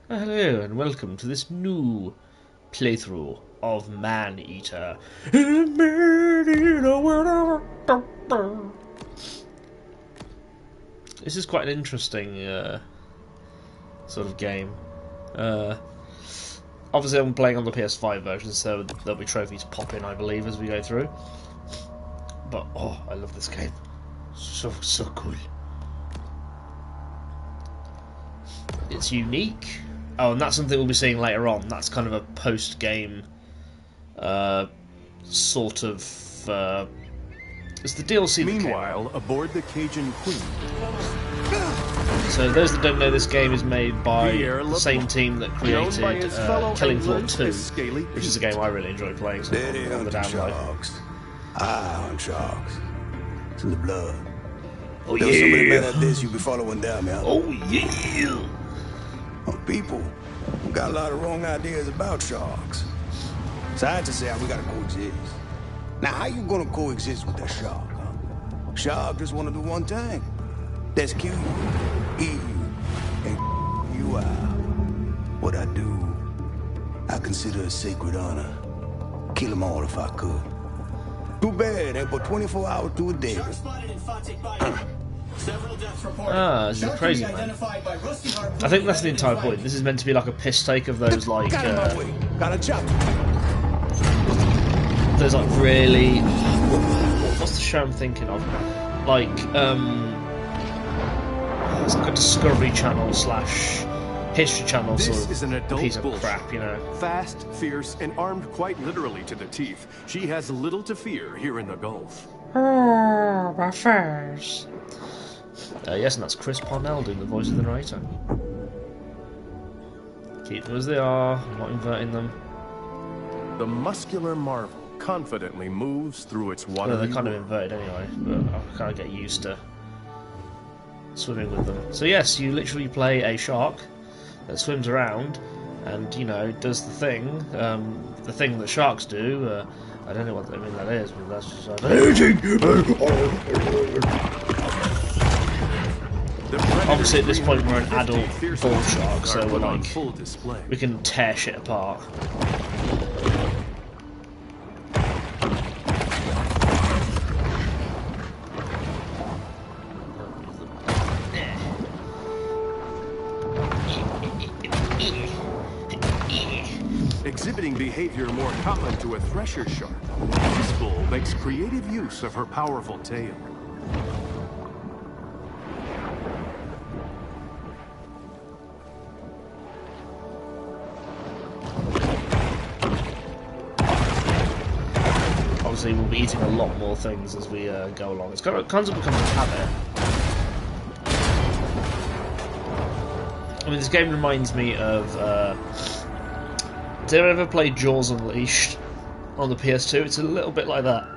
Hello and welcome to this new playthrough of Man-Eater. This is quite an interesting sort of game. Obviously I'm playing on the PS5 version, so there'll be trophies popping, I believe, as we go through. But, oh, I love this game. So cool. It's unique. Oh, and that's something we'll be seeing later on. That's kind of a post-game sort of... it's the DLC. Meanwhile, aboard the Cajun Queen. So those that don't know, this game is made by the same team that created Killing Floor 2, which is a game I really enjoy playing. So on the download. On sharks. It's in the blood. Oh There's so many men yeah! like this you be following down, man. Oh yeah! People got a lot of wrong ideas about sharks. Scientists say we gotta coexist. Now, how you gonna coexist with that shark, huh? Shark just wanna do one thing. That's kill you, eat you, and you out. What I do, I consider a sacred honor. Kill them all if I could. Too bad, they put 24 hours to a day. Ah, this is crazy, man. I think that's the entire point. This is meant to be like a piss take of those, like, those, like, really... What's the show I'm thinking of? Like, it's like a Discovery Channel slash History Channel sort of piece of crap, you know. Fast, fierce, and armed quite literally to the teeth, she has little to fear here in the Gulf. Oh, my face. Yes, and that's Chris Parnell doing the voice of the narrator. Keep them as they are, I'm not inverting them. The muscular marvel confidently moves through its watery Well, they're kind of inverted anyway, but I kind of get used to swimming with them. So yes, you literally play a shark that swims around and, you know, does the thing that sharks do. I don't know what that is, but that's just... Obviously at this point we're an adult bull shark, so we're like, we can tear shit apart. Exhibiting behavior more common to a thresher shark, this bull makes creative use of her powerful tail. Obviously we'll be eating a lot more things as we go along. It's kind of becomes a habit. I mean, this game reminds me of... did I ever play Jaws Unleashed on the PS2? It's a little bit like that,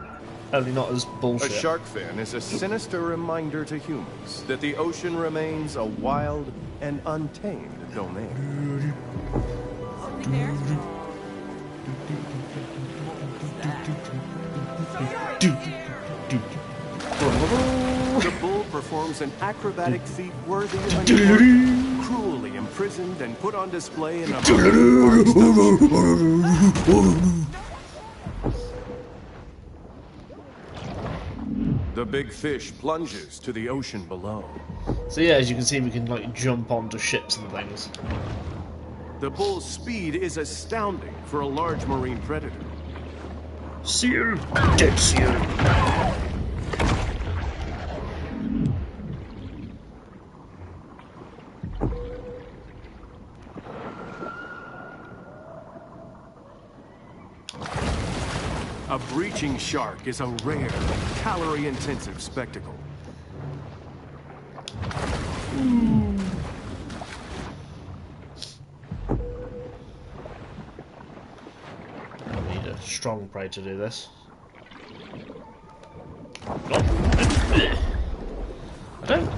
only not as bullshit. A shark fin is a sinister reminder to humans that the ocean remains a wild and untamed domain. Something there? The bull performs an acrobatic feat worthy of an immortal, cruelly imprisoned and put on display in a The big fish plunges to the ocean below. So yeah, as you can see, we can like jump onto ships and things. The bull's speed is astounding for a large marine predator. Seal! Dead seal! A breaching shark is a rare, calorie-intensive spectacle. I need a strong prey to do this. I don't...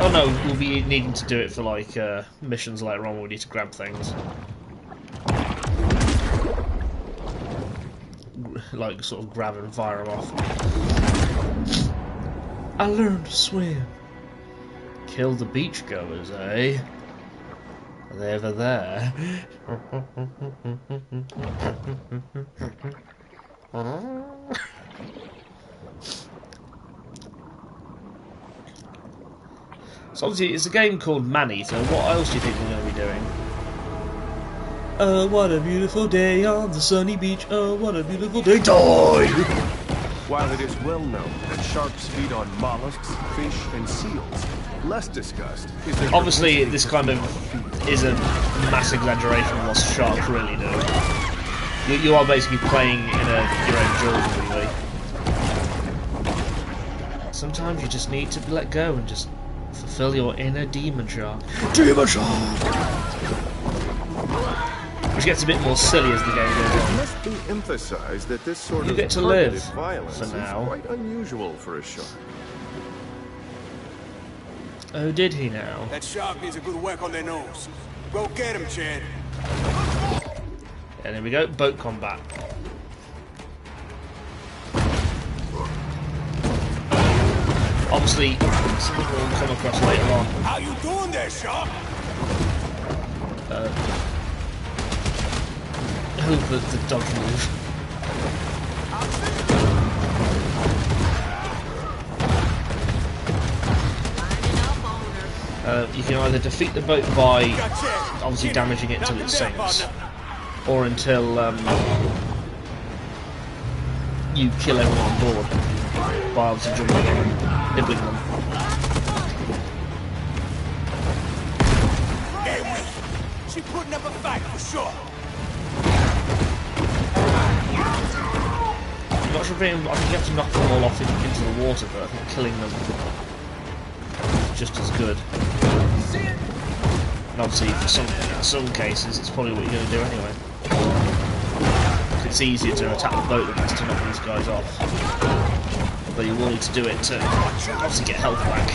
Oh no, we'll be needing to do it for like missions later on where we need to grab things. Like sort of grab and fire them off. I learned to swim. Kill the beachgoers, eh? Are they over there? So obviously it's a game called Maaaaaaan, what else do you think we're going to be doing? Oh, what a beautiful day on the sunny beach. Oh, what a beautiful day. Die! While it is well known that sharks feed on mollusks, fish, and seals, less discussed is their obviously propensity this to kind of feed. is a mass exaggeration of what sharks really do. You are basically playing in your own Jaws movie. Sometimes you just need to let go and just fulfill your inner demon shark. Demon shark! Which gets a bit more silly as the game goes It on. must be emphasized that this sort You of get to targeted live violence for is now. quite unusual for a shark. Oh, did he now? That shark needs a good whack on their nose. Go get him, Chad. And there we go, boat combat. Obviously, something we'll come across later on. How you doing there, shark? The dodge move. You can either defeat the boat by obviously damaging it until it sinks, or until you kill everyone on board by obviously jumping in and nibbling them. She putting up a fight for sure. I'm not sure if I think you have to knock them all off into the water, but I think killing them is just as good. And obviously, in some cases, it's probably what you're going to do anyway. It's easier to attack the boat than it is to knock these guys off. But you will need to do it to obviously get health back.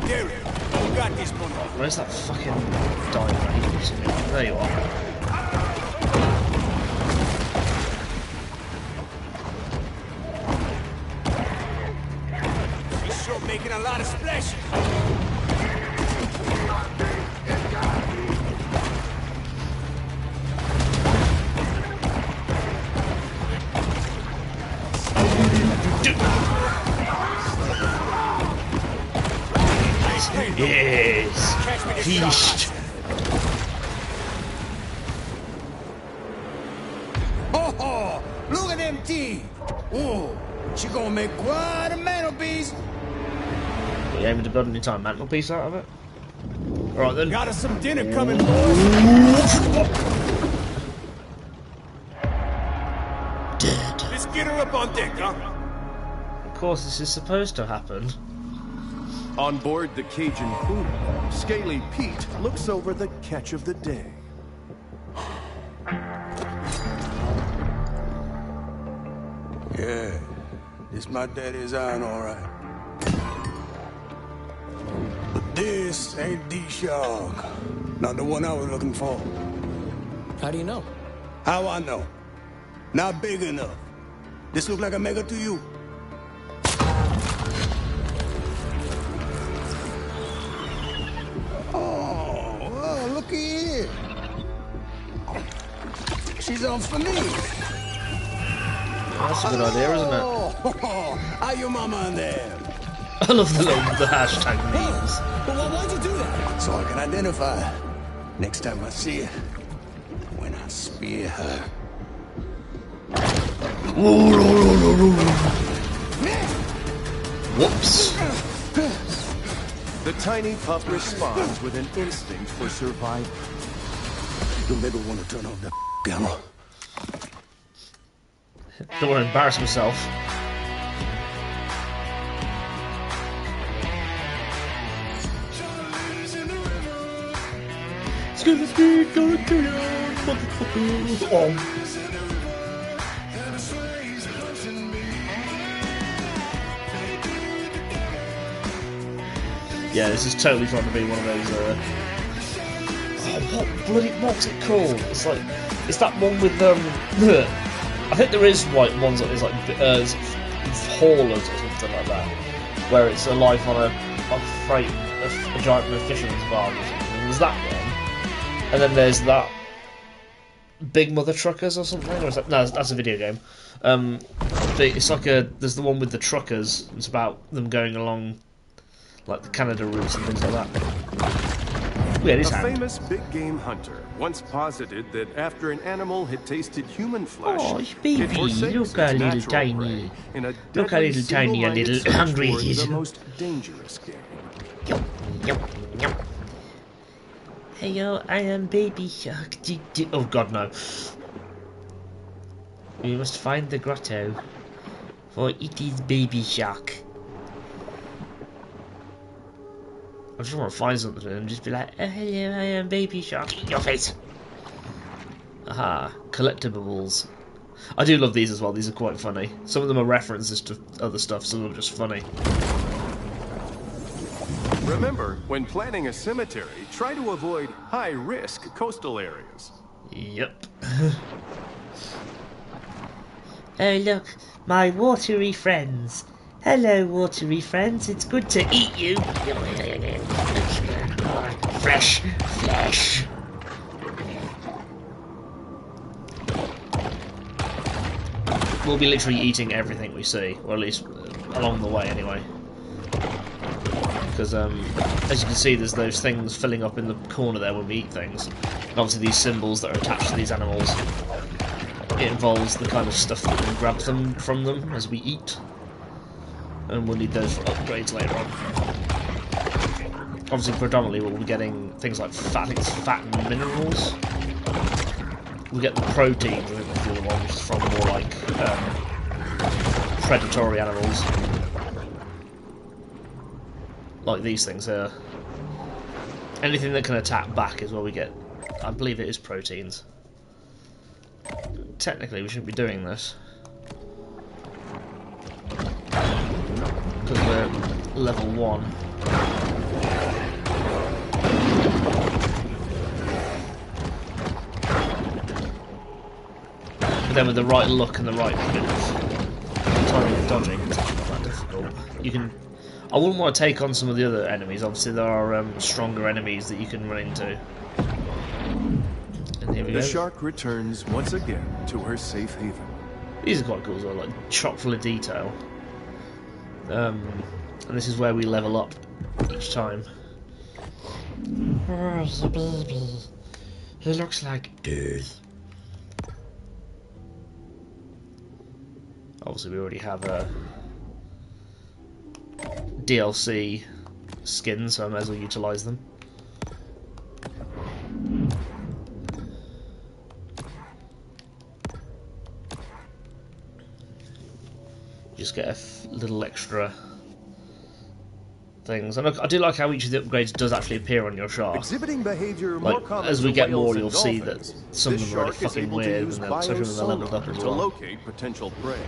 There we got this one. Where's that fucking dive? There you are. He's sure making a lot of splash. Yes! Feast! Oh, look at them teeth. Oh, she gonna make quite a mantelpiece. Are you aiming to build an entire mantelpiece out of it? Alright then. Got us some dinner coming, boys. Dead. Let's get her up on deck, huh? Of course, this is supposed to happen. On board the Cajun Poodle, Scaly Pete looks over the catch of the day. Yeah, this my daddy's iron, all right. But this ain't the shark. Not the one I was looking for. How do you know? How I know? Not big enough. This look like a mega to you? Oh, well, looky here. She's on for me. That's a good idea, isn't it? Oh, how your mama in there? I love the hashtag memes. Well, why'd you do that? So I can identify her next time I see her. When I spear her. Whoops. The tiny pup responds with an instinct for survival. Don't ever want to turn off that camera. Don't want to embarrass myself. It's gonna be gonna kill you, motherfucker. Oh. Yeah, this is totally trying to be one of those. What's it called? It's like, it's that one with I think there is ones that is like haulers or something like that, where it's a life on a freight, a giant fisherman's barge or something. There's that one, And then there's that Big Mother Truckers or something, or is that, no, that's a video game. It's like there's the one with the truckers. It's about them going along like the Canada routes and things like that. Yeah, it is A hand. famous big game hunter once posited that after an animal had tasted human flesh, Oh, baby, it forsakes look its how little natural tiny. prey in a Look how deadly little tiny and single-minded little search hungry for it is. the most dangerous game. Yum, yum, yum. Hello, I am Baby Shark. Oh God, no. We must find the grotto, for it is Baby Shark. I just want to find something and just be like, oh, hello, I am Baby Shark. Eat your face. Aha, collectibles. I do love these as well. These are quite funny. Some of them are references to other stuff, some of them are just funny. Remember, when planning a cemetery, try to avoid high-risk coastal areas. Yep. Oh look, my watery friends. Hello, watery friends. It's good to eat you. Fresh flesh. We'll be literally eating everything we see, or at least along the way anyway. Because as you can see, there's those things filling up in the corner there when we eat things. And obviously these symbols that are attached to these animals, it involves the kind of stuff that we grab them from them as we eat. And we'll need those for upgrades later on. Obviously, predominantly we'll be getting things like fat and minerals. We get the proteins, I think that's the other one, which is from more like predatory animals. Like these things here. Anything that can attack back is where we get, I believe it is proteins. Technically we shouldn't be doing this, because we're level 1. But then with the right look and the right bit of timing and dodging, it's actually not that difficult. You can. I wouldn't want to take on some of the other enemies. Obviously, there are stronger enemies that you can run into. And here we go. The shark returns once again to her safe haven. These are quite cool as well, like chock full of detail. And this is where we level up each time. Oh, the baby. He looks like death. Obviously, we already have a DLC skins, so I might as well utilise them. Just get a little extra things, and I do like how each of the upgrades does actually appear on your shark. Exhibiting behavior more Like, common as we to get whales more, and you'll see that dolphins, some of this them are really shark is fucking able to weird, use and especially when they're leveled up biosonar as to well. locate potential prey.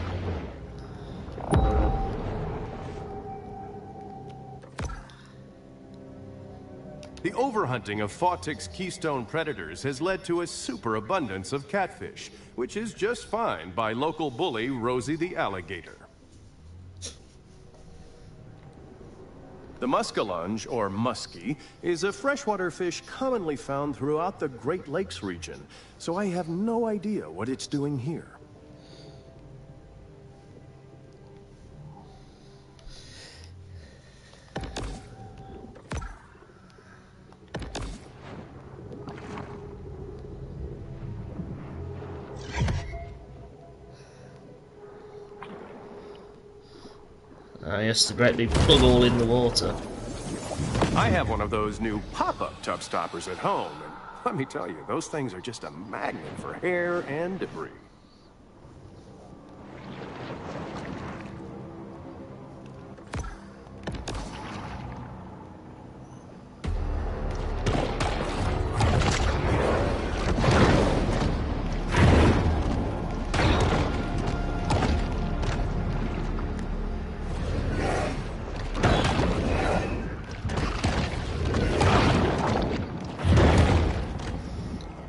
The overhunting of Fawtick's keystone predators has led to a superabundance of catfish, which is just fine by local bully Rosie the alligator. The muskellunge, or muskie, is a freshwater fish commonly found throughout the Great Lakes region, so I have no idea what it's doing here. Ah, yes, the great big plug hole in the water. I have one of those new pop-up tub stoppers at home, and let me tell you, those things are just a magnet for hair and debris.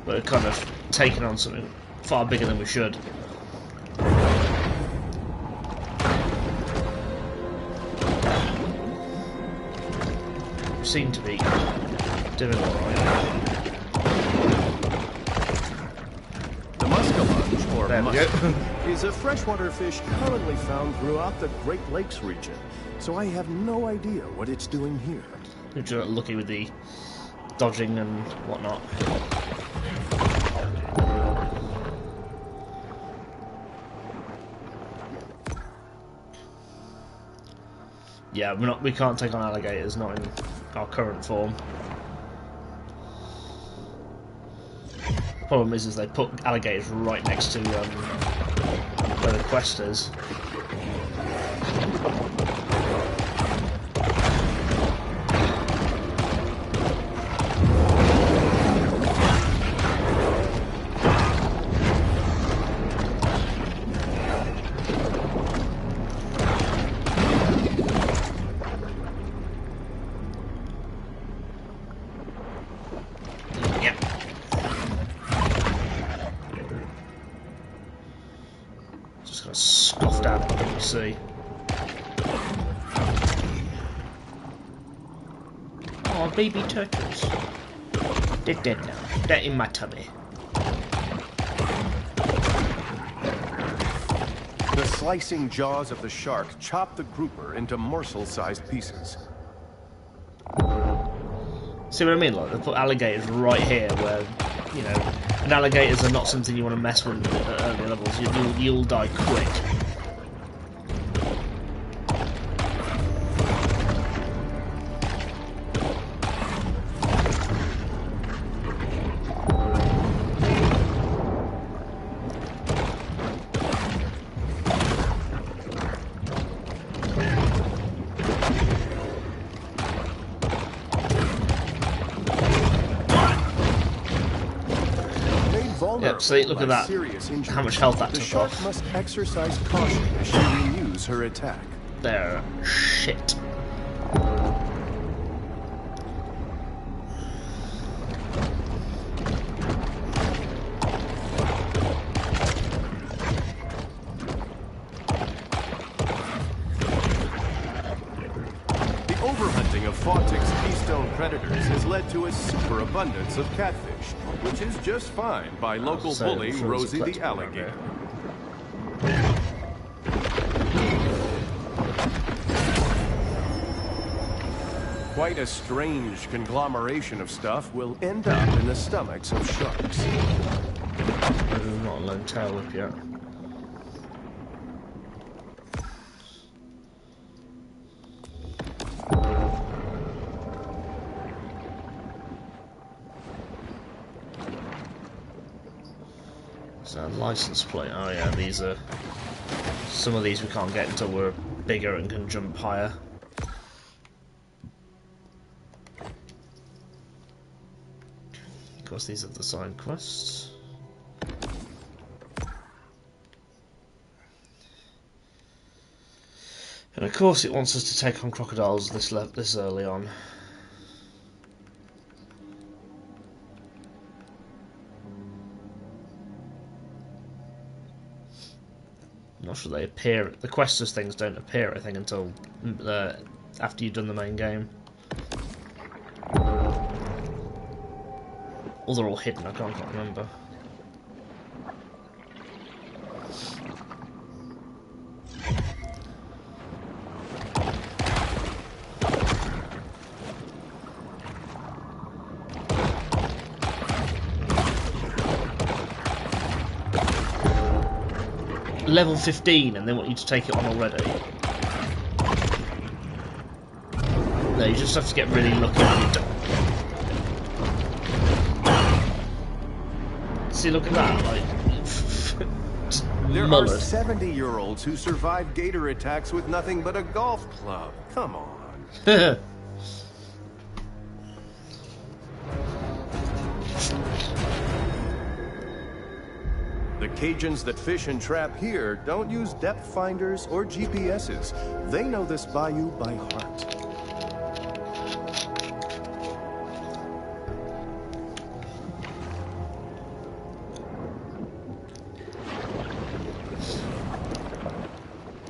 We're kind of taking on something far bigger than we should. Seem to be doing alright. or There we go. muskie, is a freshwater fish commonly found throughout the Great Lakes region, so I have no idea what it's doing here. You're just lucky with the dodging and whatnot. Yeah, we can't take on alligators, not in our current form. Problem is they put alligators right next to where the quest is. Scoffed at them, you see. Oh, baby turtles. They're dead now. They're in my tummy. The slicing jaws of the shark chop the grouper into morsel-sized pieces. See what I mean? Like, they put alligators right here where, you know, and alligators are not something you want to mess with at early levels. You'll die quick. Yep, see, look at that. How much health that the took shark off. must exercise caution as she renews her attack. They're shit. The overhunting of Fawtick's keystone predators has led to a superabundance of catfish, which is just fine by local So, bully sure there's a Rosie the collectible around alligator. Quite a strange conglomeration of stuff will end up in the stomachs of sharks. I'm not a lone tail whip yet. So license plate. Oh yeah, these are. Some of these we can't get until we're bigger and can jump higher. Of course, these are the side quests. And of course, it wants us to take on crocodiles this early on. I'm not sure they appear. The Questers things don't appear, I think, until after you've done the main game. Or they're all hidden, I can't quite remember. Level 15 and they want you to take it on already. No, you just have to get really lucky when you're done. See, look at that, like... There are mullet. 70-year-olds who survive gator attacks with nothing but a golf club. Come on. The Cajuns that fish and trap here don't use depth finders or GPSs. They know this bayou by heart.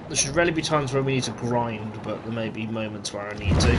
There should rarely be times where we need to grind, but there may be moments where I need to.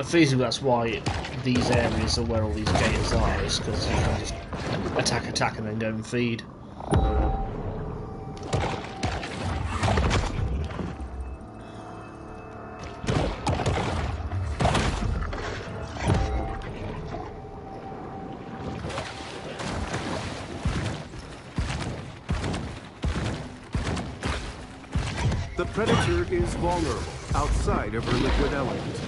feasibly that's why these areas are where all these gators are, is because you can just attack, and then go and feed. The Predator is vulnerable outside of her liquid element.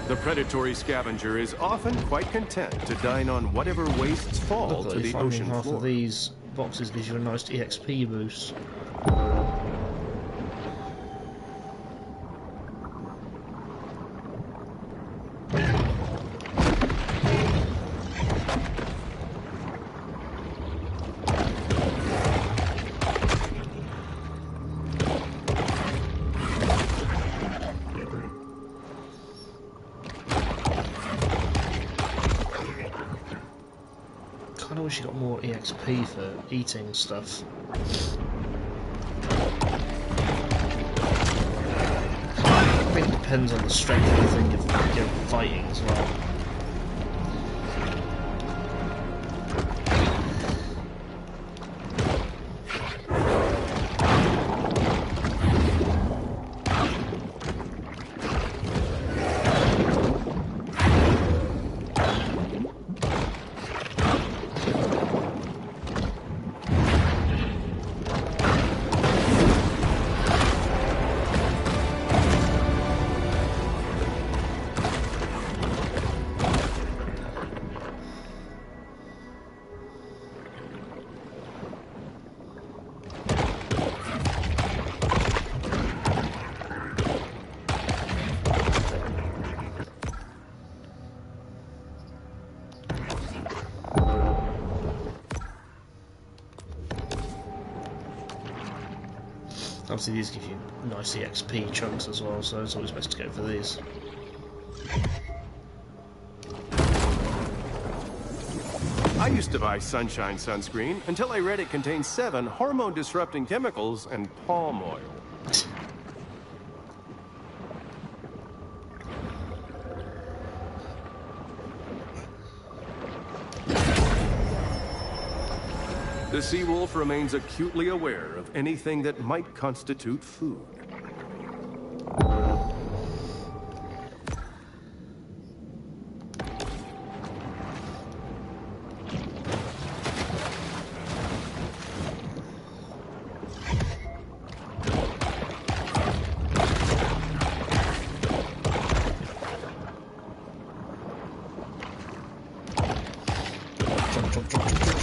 The predatory scavenger is often quite content to dine on whatever wastes fall to the finding ocean half floor. of these boxes gives you a nice EXP boost. I wish you got more EXP for eating stuff. I think it depends on the strength of the thing you're fighting as well. Obviously these give you nice EXP chunks as well, so it's always best to go for these. I used to buy Sunshine sunscreen until I read it contains 7 hormone-disrupting chemicals and palm oil. The sea wolf remains acutely aware of anything that might constitute food.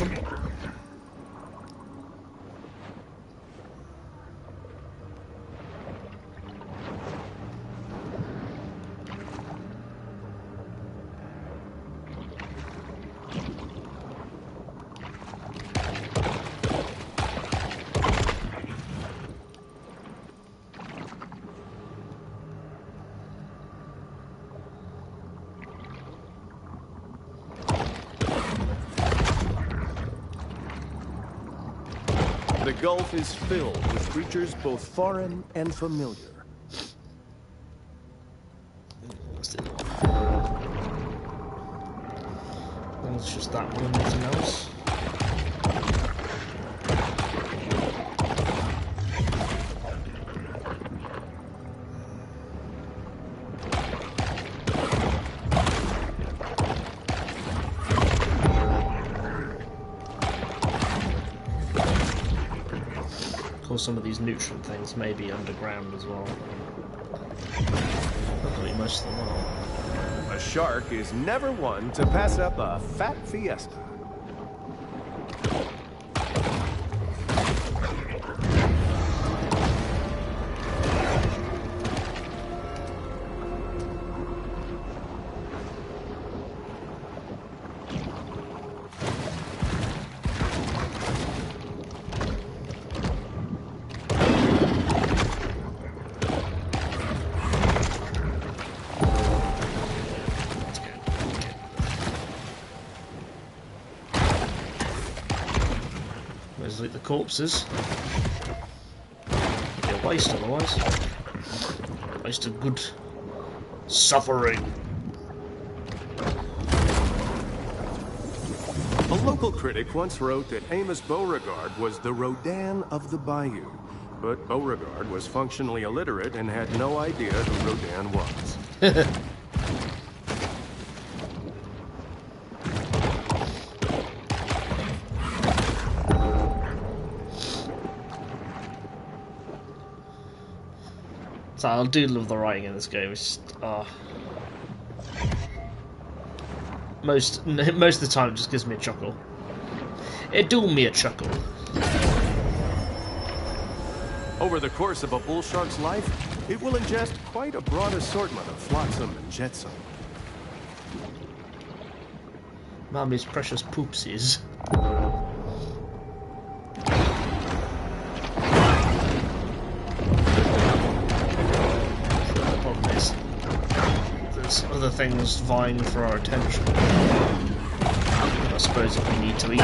Jump. The Gulf is filled with creatures both foreign and familiar. What's it? Well, it's just that one and nothing else. some of these nutrient things may be underground as well. Luckily, most of them are. A shark is never one to pass up a fat fiesta. There's like the corpses. It'd be a waste otherwise. Waste of good suffering. A local critic once wrote that Amos Beauregard was the Rodin of the Bayou. But Beauregard was functionally illiterate and had no idea who Rodin was. So I do love the writing in this game. It's just, most of the time it just gives me a chuckle. It do me a chuckle. Over the course of a bull shark's life, it will ingest quite a broad assortment of flotsam and jetsam. Mommy's precious poopsies. The problem is, there's other things vying for our attention. I suppose if we need to eat.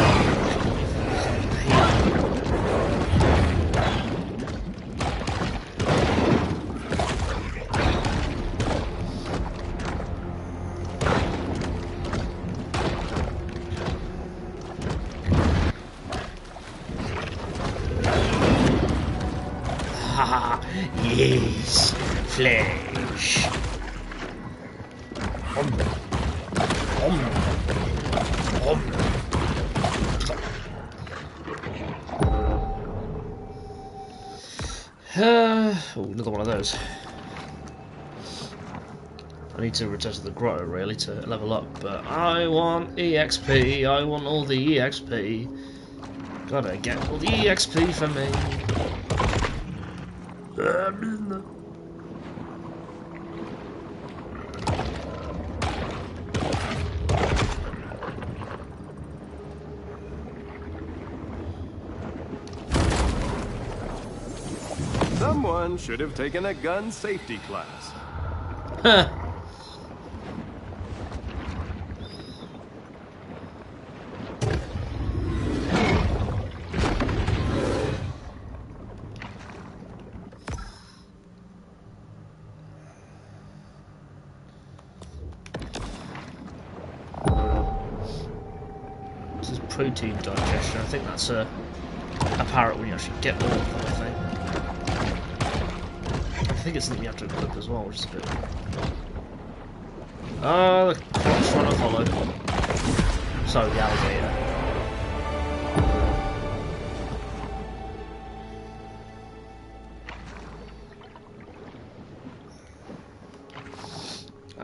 Yes, flesh. Oh, another one of those. I need to return to the grotto really to level up, but I want EXP. I want all the EXP. Gotta get all the EXP for me. Someone should have taken a gun safety class. Huh. This is protein digestion. I think that's apparent when you actually get all of them, I think. I think it's something you have to equip as well, which is a bit... Oh, the croc's trying to follow. Sorry, the alligator.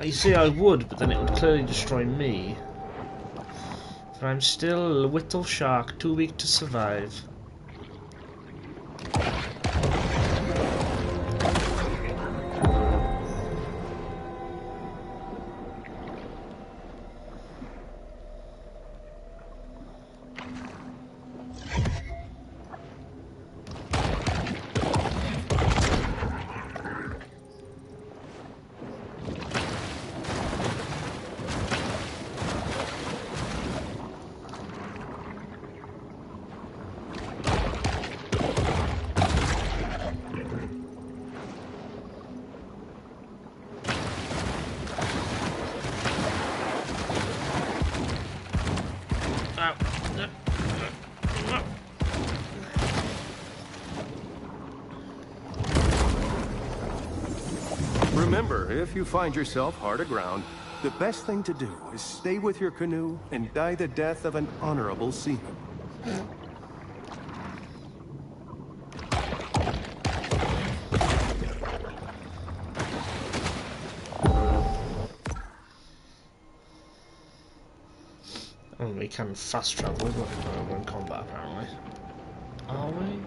You see, I would, but then it would clearly destroy me. For I'm still a little shark, too weak to survive. Remember, if you find yourself hard aground, the best thing to do is stay with your canoe and die the death of an honorable seaman. Oh, we can fast travel, but we're in combat apparently. Are we?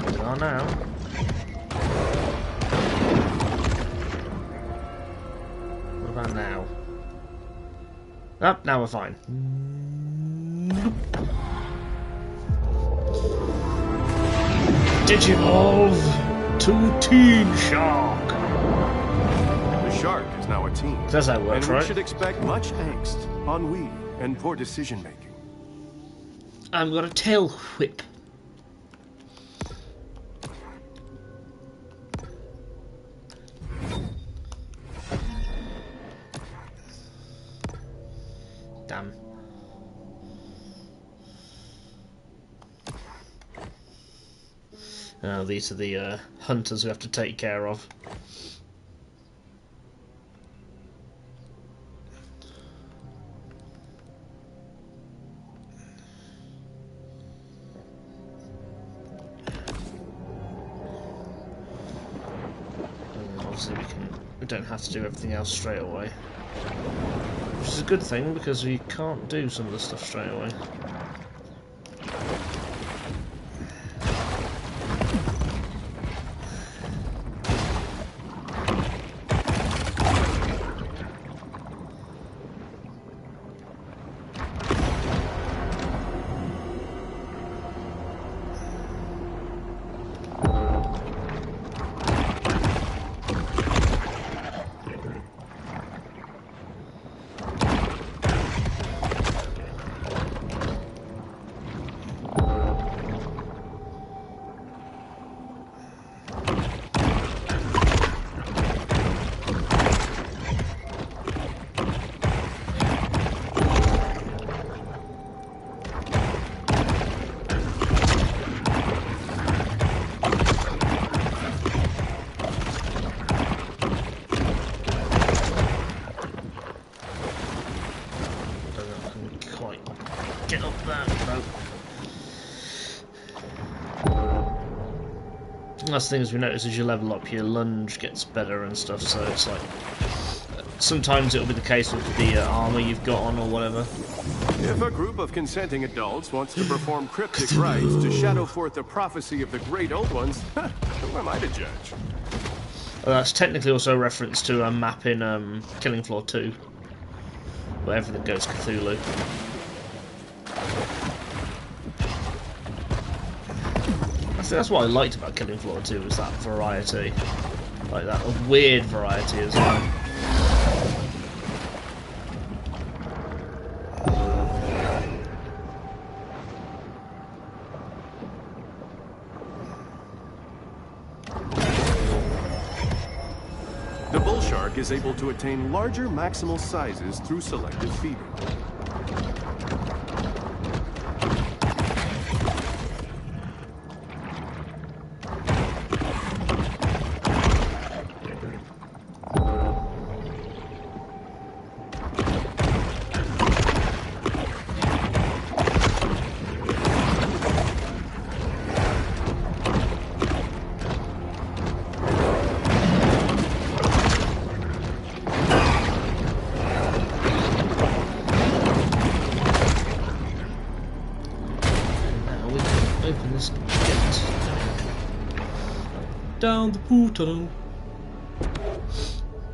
We are now. What about now? Oh, now we're fine. Digivolve to Teen Shark. The shark is now a teen. That's how it works, and we right? should expect much angst, ennui, and poor decision-making. I've got a tail whip. Damn. These are the hunters we have to take care of. And obviously we don't have to do everything else straight away. Which is a good thing because we can't do some of the stuff straight away. Get up there, bro. That's the thing is we notice as you level up, your lunge gets better and stuff. So it's like sometimes it'll be the case with the armor you've got on or whatever. If a group of consenting adults wants to perform cryptic rites to shadow forth the prophecy of the great old ones, who am I to judge? That's technically also a reference to a map in Killing Floor 2, where everything goes Cthulhu. That's what I liked about Killing Floor 2, was that variety. Like that weird variety as well. The bull shark is able to attain larger maximal sizes through selective feeding. Open this gate. Down the pool tunnel.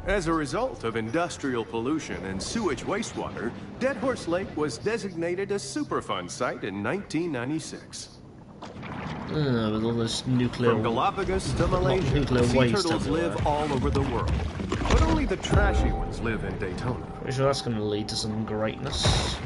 As a result of industrial pollution and sewage wastewater, Dead Horse Lake was designated a Superfund site in 1996. With all this nuclear... From Galapagos to Malaysia, nuclear sea waste turtles everywhere. live all over the world. But only the trashy ones live in Daytona. Pretty sure that's going to lead to some greatness.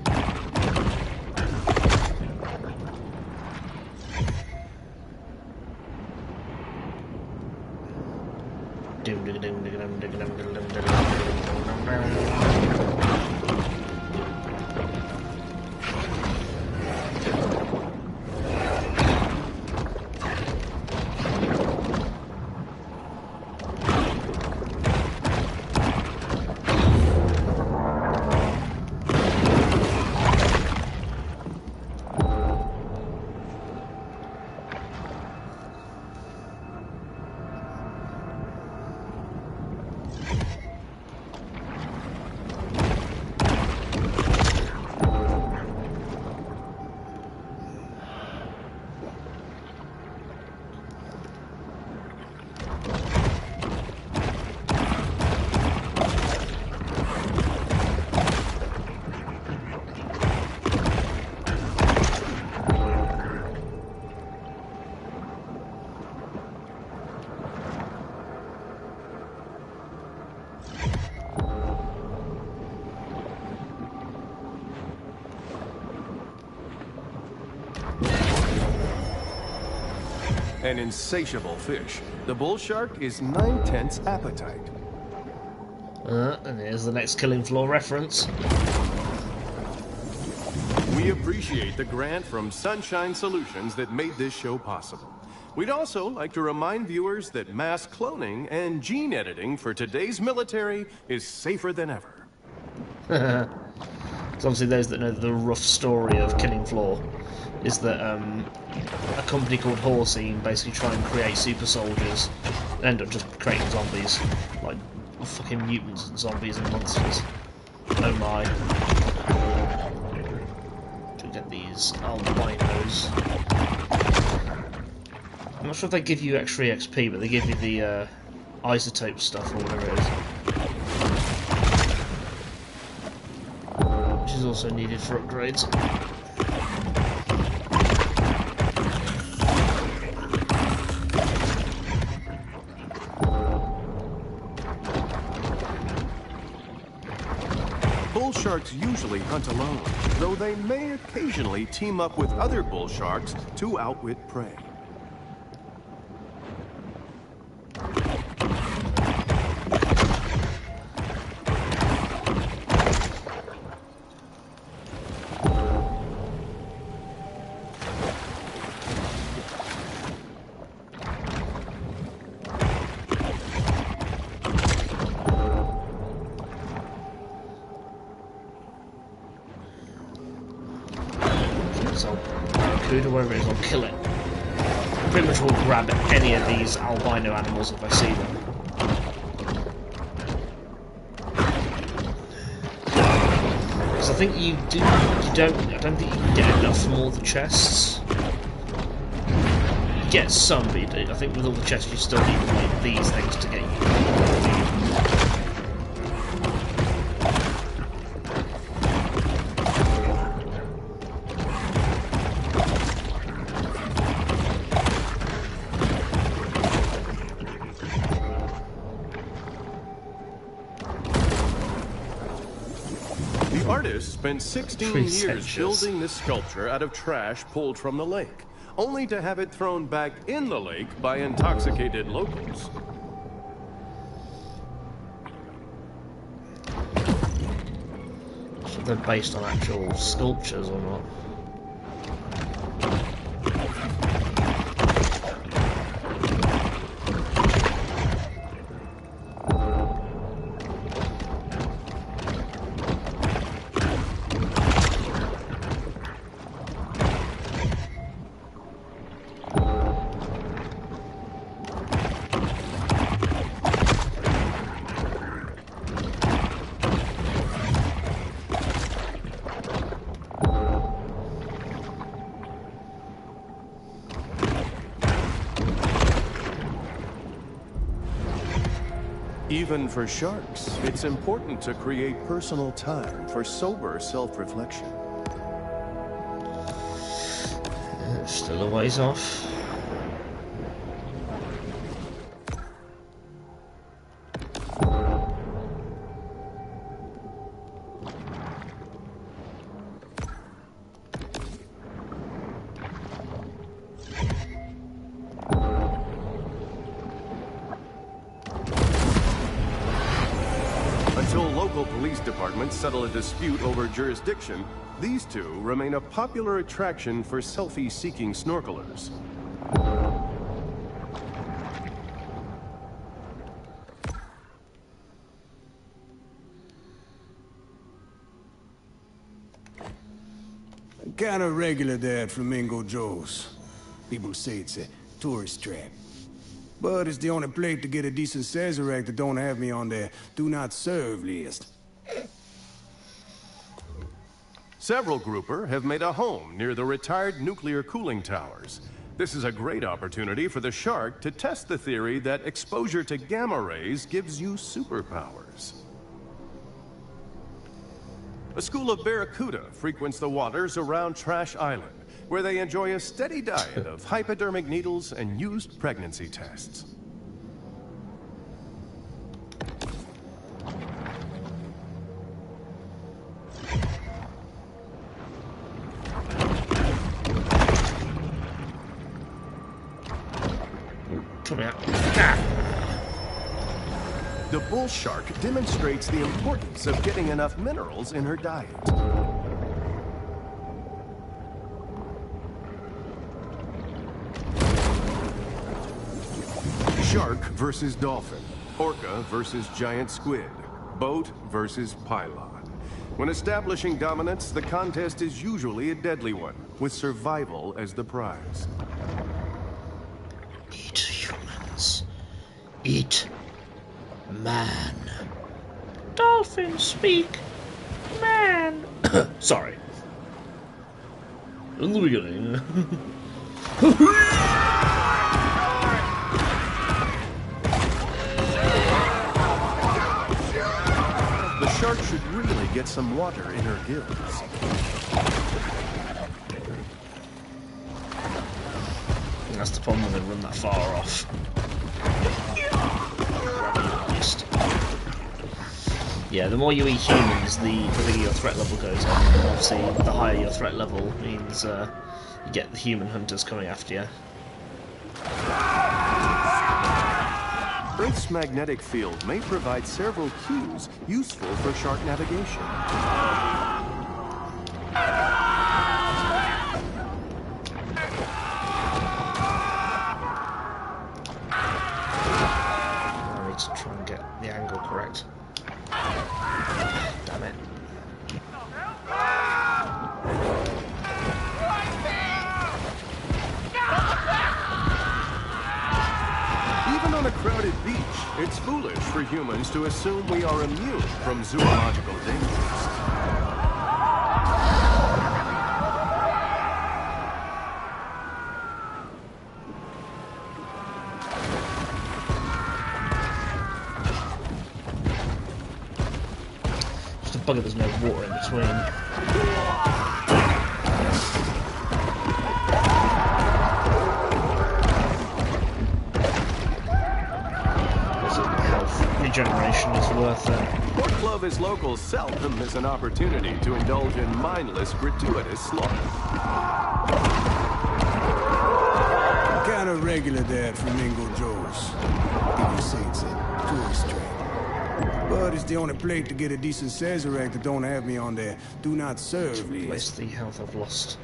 An insatiable fish, the bull shark is 9/10 appetite. And here's the next Killing Floor reference. We appreciate the grant from Sunshine Solutions that made this show possible. We'd also like to remind viewers that mass cloning and gene editing for today's military is safer than ever. So obviously those that know the rough story of Killing Floor is that a company called Horsey basically try and create super soldiers and end up just creating zombies, like fucking mutants and zombies and monsters. Oh my. To get these albinos. I'm not sure if they give you extra XP, but they give you the isotope stuff or whatever it is. Which is also needed for upgrades. Bull sharks usually hunt alone, though they may occasionally team up with other bull sharks to outwit prey. So, Barracuda, wherever it is, I'll kill it. Pretty much will grab any of these albino animals if I see them. Because I think I don't think you can get enough from all the chests. You get some, but I think with all the chests you still need like these things to get you. The artist spent 16 years building this sculpture out of trash pulled from the lake, only to have it thrown back in the lake by intoxicated locals. So they're based on actual sculptures or not? Even for sharks, it's important to create personal time for sober self-reflection. Still a ways off. Until local police departments settle a dispute over jurisdiction, these two remain a popular attraction for selfie-seeking snorkelers. Kind of regular there at Flamingo Joe's. People say it's a tourist trap. But it's the only place to get a decent Sazerac that don't have me on their do not serve list. Several grouper have made a home near the retired nuclear cooling towers. This is a great opportunity for the shark to test the theory that exposure to gamma rays gives you superpowers. A school of barracuda frequents the waters around Trash Island, where they enjoy a steady diet of hypodermic needles and used pregnancy tests. Come out. Ah. The bull shark demonstrates the importance of getting enough minerals in her diet. Shark versus dolphin. Orca versus giant squid. Boat versus pylon. When establishing dominance, the contest is usually a deadly one, with survival as the prize. Eat humans. Eat man. Dolphins speak man. Sorry. In the beginning. The shark should really get some water in her gills. That's the problem when they run that far off. Yeah, the more you eat humans, the bigger your threat level goes up. And obviously, the higher your threat level means you get the human hunters coming after you. Earth's magnetic field may provide several cues useful for shark navigation. I need to try and get the angle correct. Damn it. Even on a crowded beach, it's foolish for humans to assume we are immune from zoological dangers. Just a bugger there's no water in between. Regeneration is worth it. Port Clovis locals seldom miss an opportunity to indulge in mindless, gratuitous slaughter. Kind of regular there at Flamingo Joe's. Give you saints a tourist trap. But it's the only plate to get a decent Sazerac that don't have me on their do not serve list. Replace the health I've lost.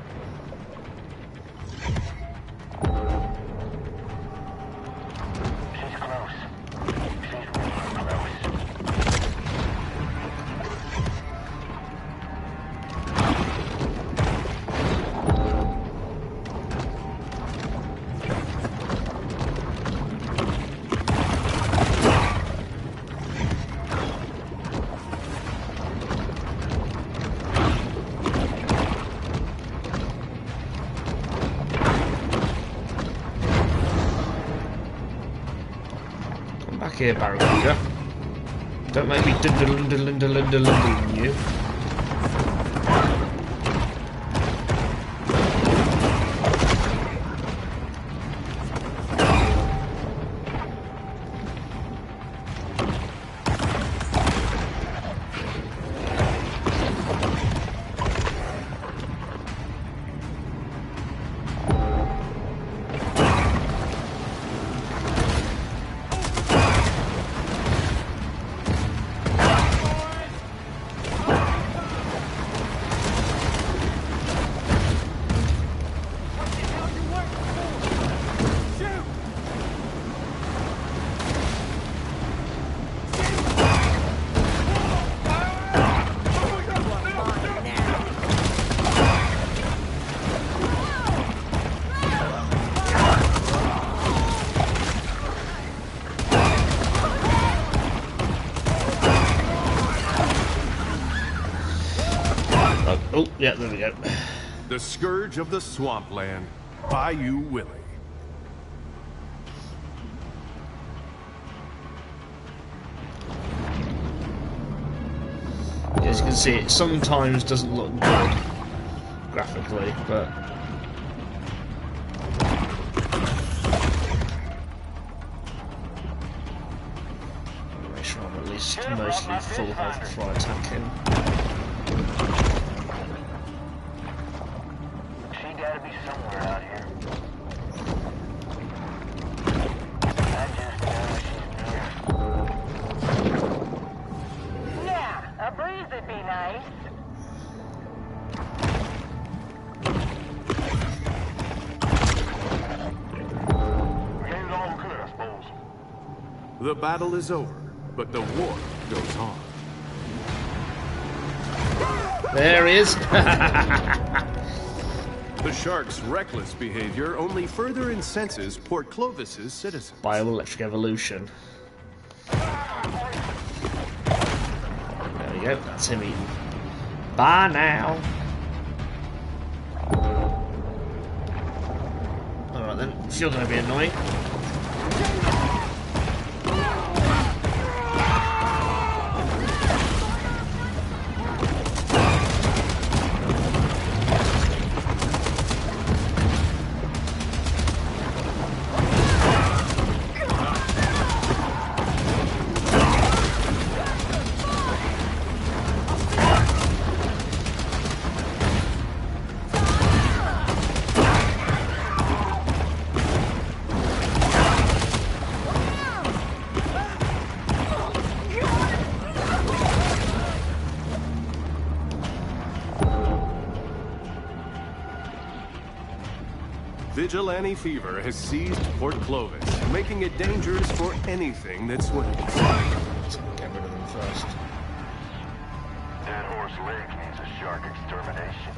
Back here, Barracuda. Don't make me dindle you. Oh, yeah, there we go. The Scourge of the Swampland, Bayou Willie. As you can see, it sometimes doesn't look good graphically, but make sure I'm at least mostly full health before I attack him. She gotta be somewhere out here. The battle is over, but the war goes on. There he is. The shark's reckless behavior only further incenses Port Clovis's citizens. Bioelectric evolution. There we go, that's him eating. Bye now. Alright then, if you're going to be annoying. Vigilante fever has seized Port Clovis, making it dangerous for anything that swims. Let's get rid of them first. Dead Horse Lake needs a shark extermination.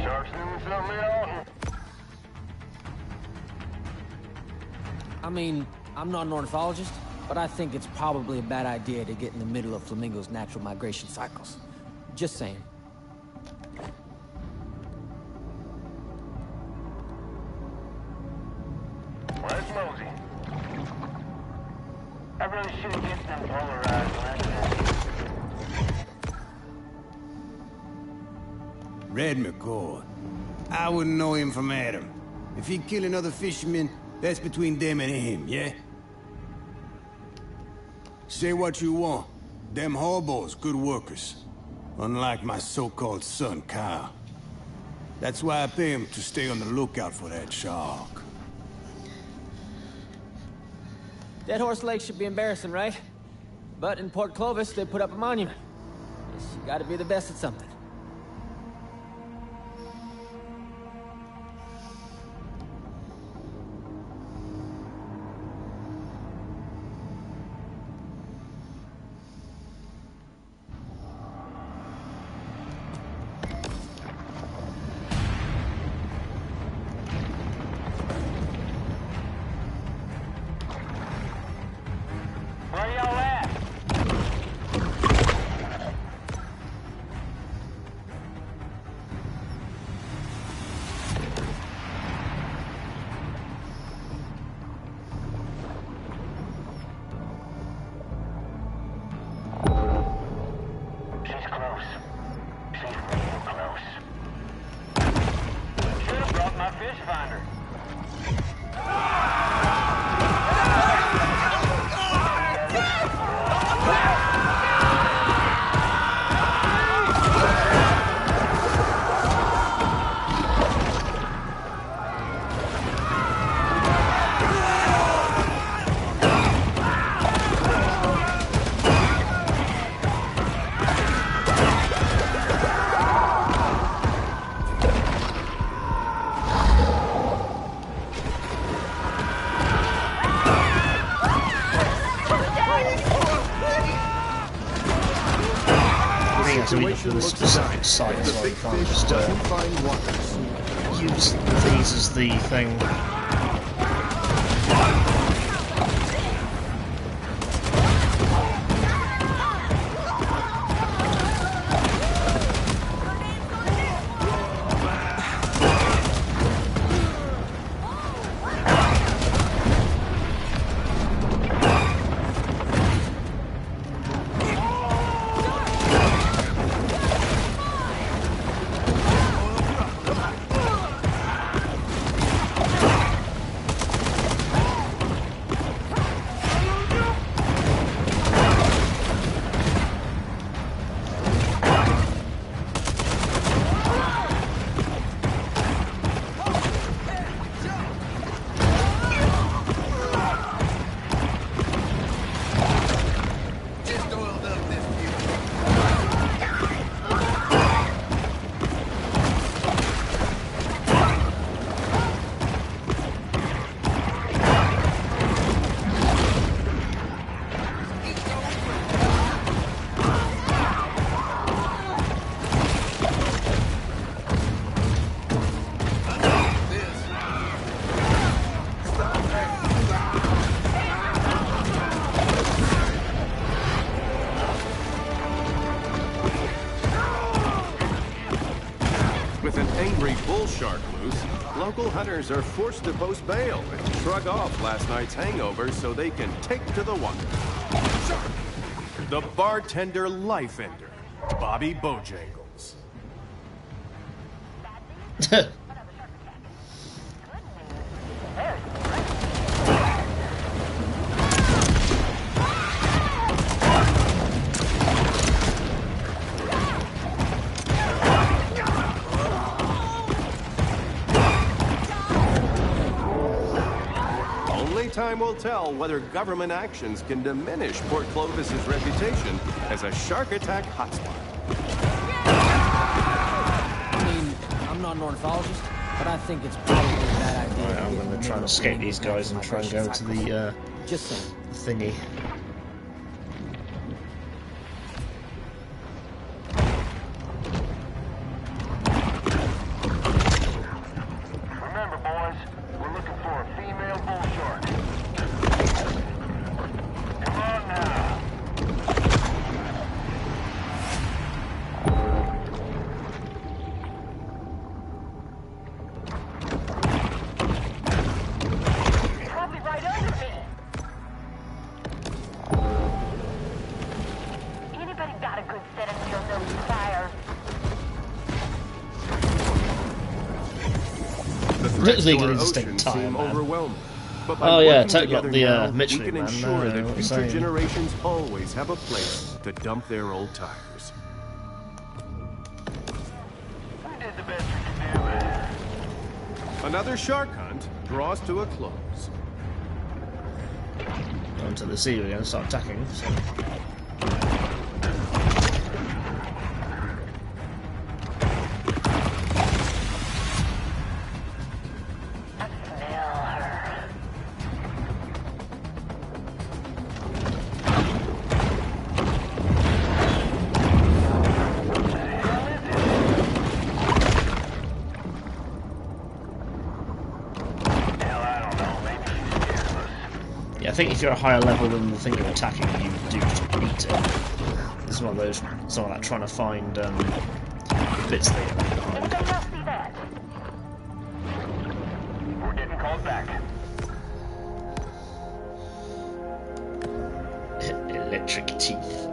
Sharks doing something out. I mean, I'm not an ornithologist, but I think it's probably a bad idea to get in the middle of flamingos' natural migration cycles. Just saying. Where's Mosey? I really should get them polarized Red McCord. I wouldn't know him from Adam. If he kill another fisherman, that's between them and him, yeah? Say what you want. Them hobos, good workers. Unlike my so-called son, Kyle. That's why I pay him to stay on the lookout for that shark. Dead Horse Lake should be embarrassing, right? But in Port Clovis, they put up a monument. Guess you gotta be the best at something. Where y'all at? She's close. She's real close. Should have brought my fish finder. To eat for the specific site, so you can't just use these as the thing. Local hunters are forced to post bail and shrug off last night's hangover so they can take to the water. The bartender life ender, Bobby Bojangles. Time will tell whether government actions can diminish Port Clovis's reputation as a shark attack hotspot. I mean, I'm not an ornithologist, but I think it's probably a bad idea. Right, I'm going to try and escape these guys and try and go to the Just saying. thingy. Remember, boys, we're looking for a female bull shark. Come on now. Probably right under me. Anybody got a good set of needle-nose pliers? The Looks threats like to our it needs to take ocean time, seem man. overwhelming. But by Oh, yeah, working totally got together the, now, Michelin we can Man. ensure No, that what I'm future saying. generations always have a place to dump their old tires. We did the best we could do, man. Another shark hunt draws to a close. Onto the sea again and start attacking. So. I think if you're a higher level than the thing you're attacking, you do just beat it. This is one of those, something like trying to find bits that you're behind. Anybody else see that? We're getting called back. Electric teeth.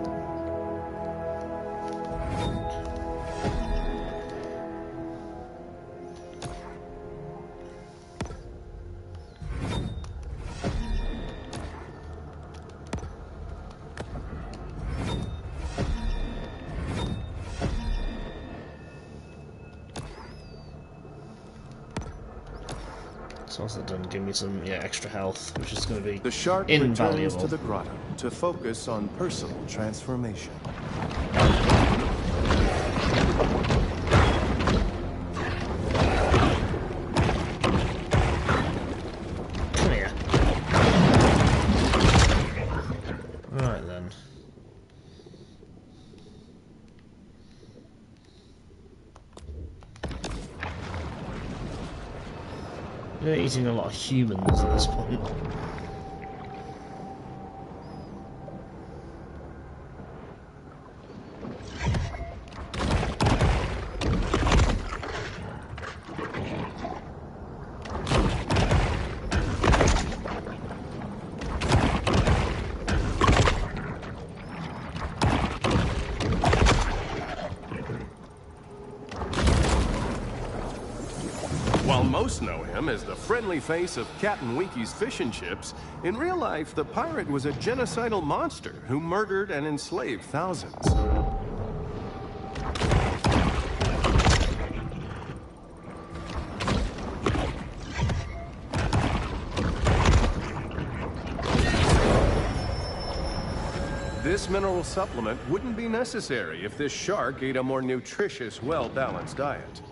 So what's that done? Give me some extra health, which is going to be The shark invaluable. returns to the grotto to focus on personal transformation. Come here. Right then. We're eating a lot of humans at this point. While most know him as the friendly face of Captain Winky's Fish and Chips, in real life, the pirate was a genocidal monster who murdered and enslaved thousands. This mineral supplement wouldn't be necessary if this shark ate a more nutritious, well-balanced diet.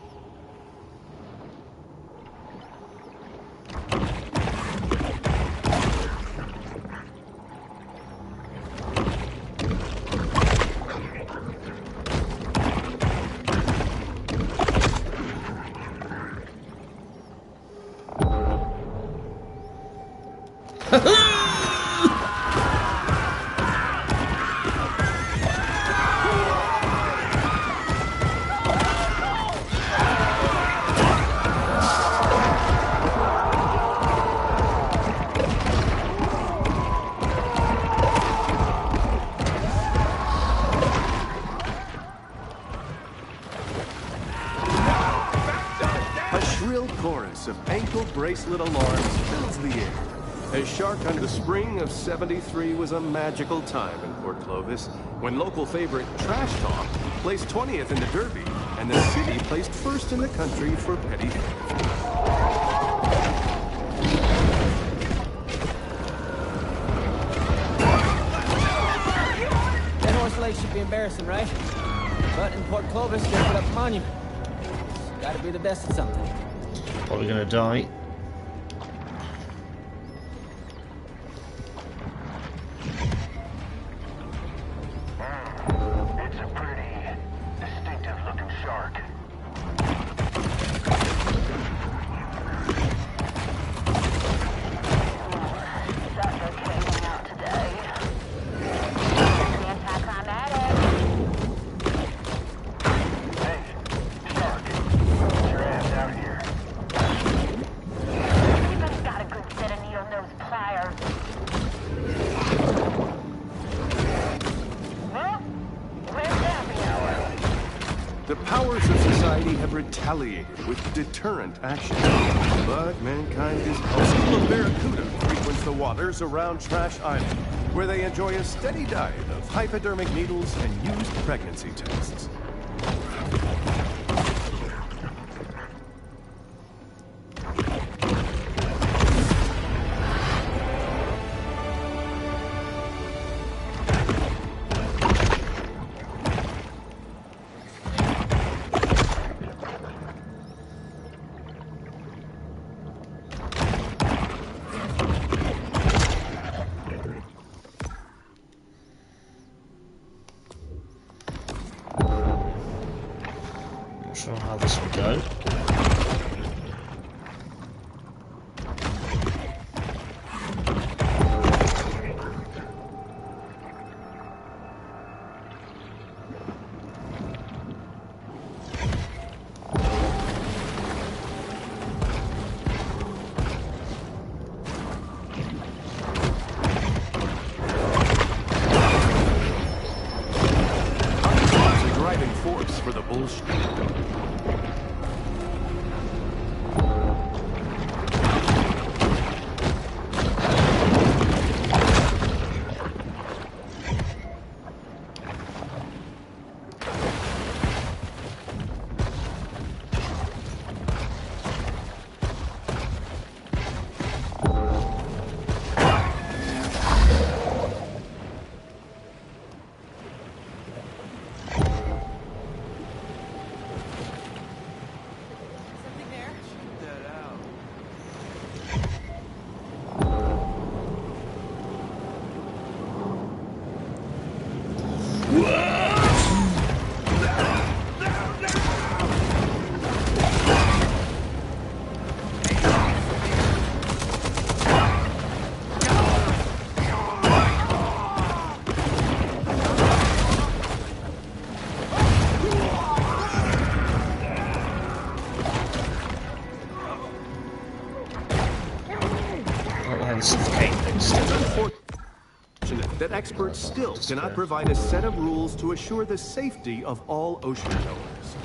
ankle bracelet alarms fills the air. A shark on the spring of '73 was a magical time in Port Clovis when local favorite Trash Talk placed 20th in the Derby and the city placed first in the country for petty theft. Dead Horse Lake should be embarrassing, right? But in Port Clovis, they put up a monument. It's gotta be the best at something. Probably gonna die. It's a pretty distinctive looking shark. Sucker came out today. Anticlimactic. Hey, shark, get your ass out here. Anybody's got a good set of needle-nose pliers. Well, where's happy hour? The powers of society have retaliated with deterrent action. But mankind is a school of barracuda frequents the waters around Trash Island, where they enjoy a steady diet of hypodermic needles and used pregnancy tests. Not sure how this will go. It's a driving force for the bullshit. Something there? And suffocate things. Unfortunate that experts still cannot provide a set of rules to assure the safety of all ocean goers.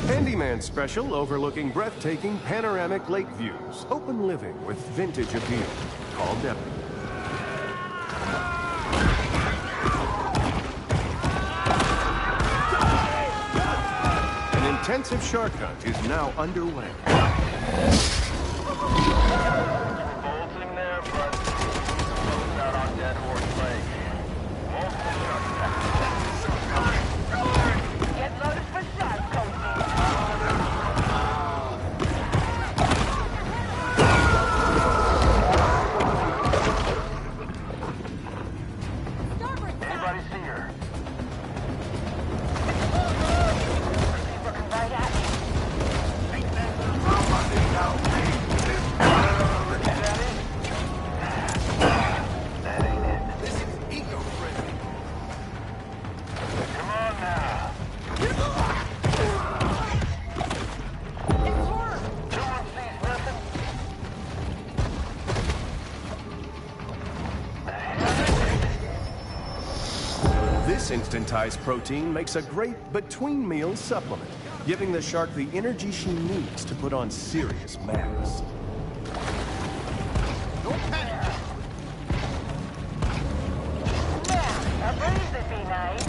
Handyman special overlooking breathtaking panoramic lake views. Open living with vintage appeal. Call Debbie. An intensive shark hunt is now underway. Bolting there, but close out on Dead Horse Lake. Multiple shark attacks. Get loaded for shark coaching. Anybody see her? This instantized protein makes a great between-meal supplement, giving the shark the energy she needs to put on serious mass. Don't panic. Yeah, a breeze would be nice.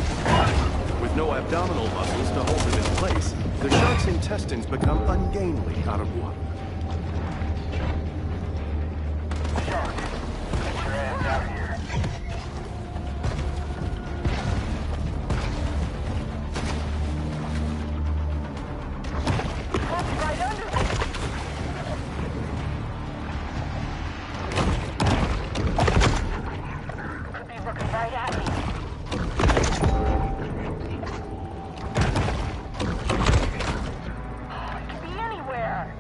With no abdominal muscles to hold it in place, the shark's intestines become ungainly out of water. Shark, get your ass out here. That's right under me. Could be looking right at me. It could be anywhere.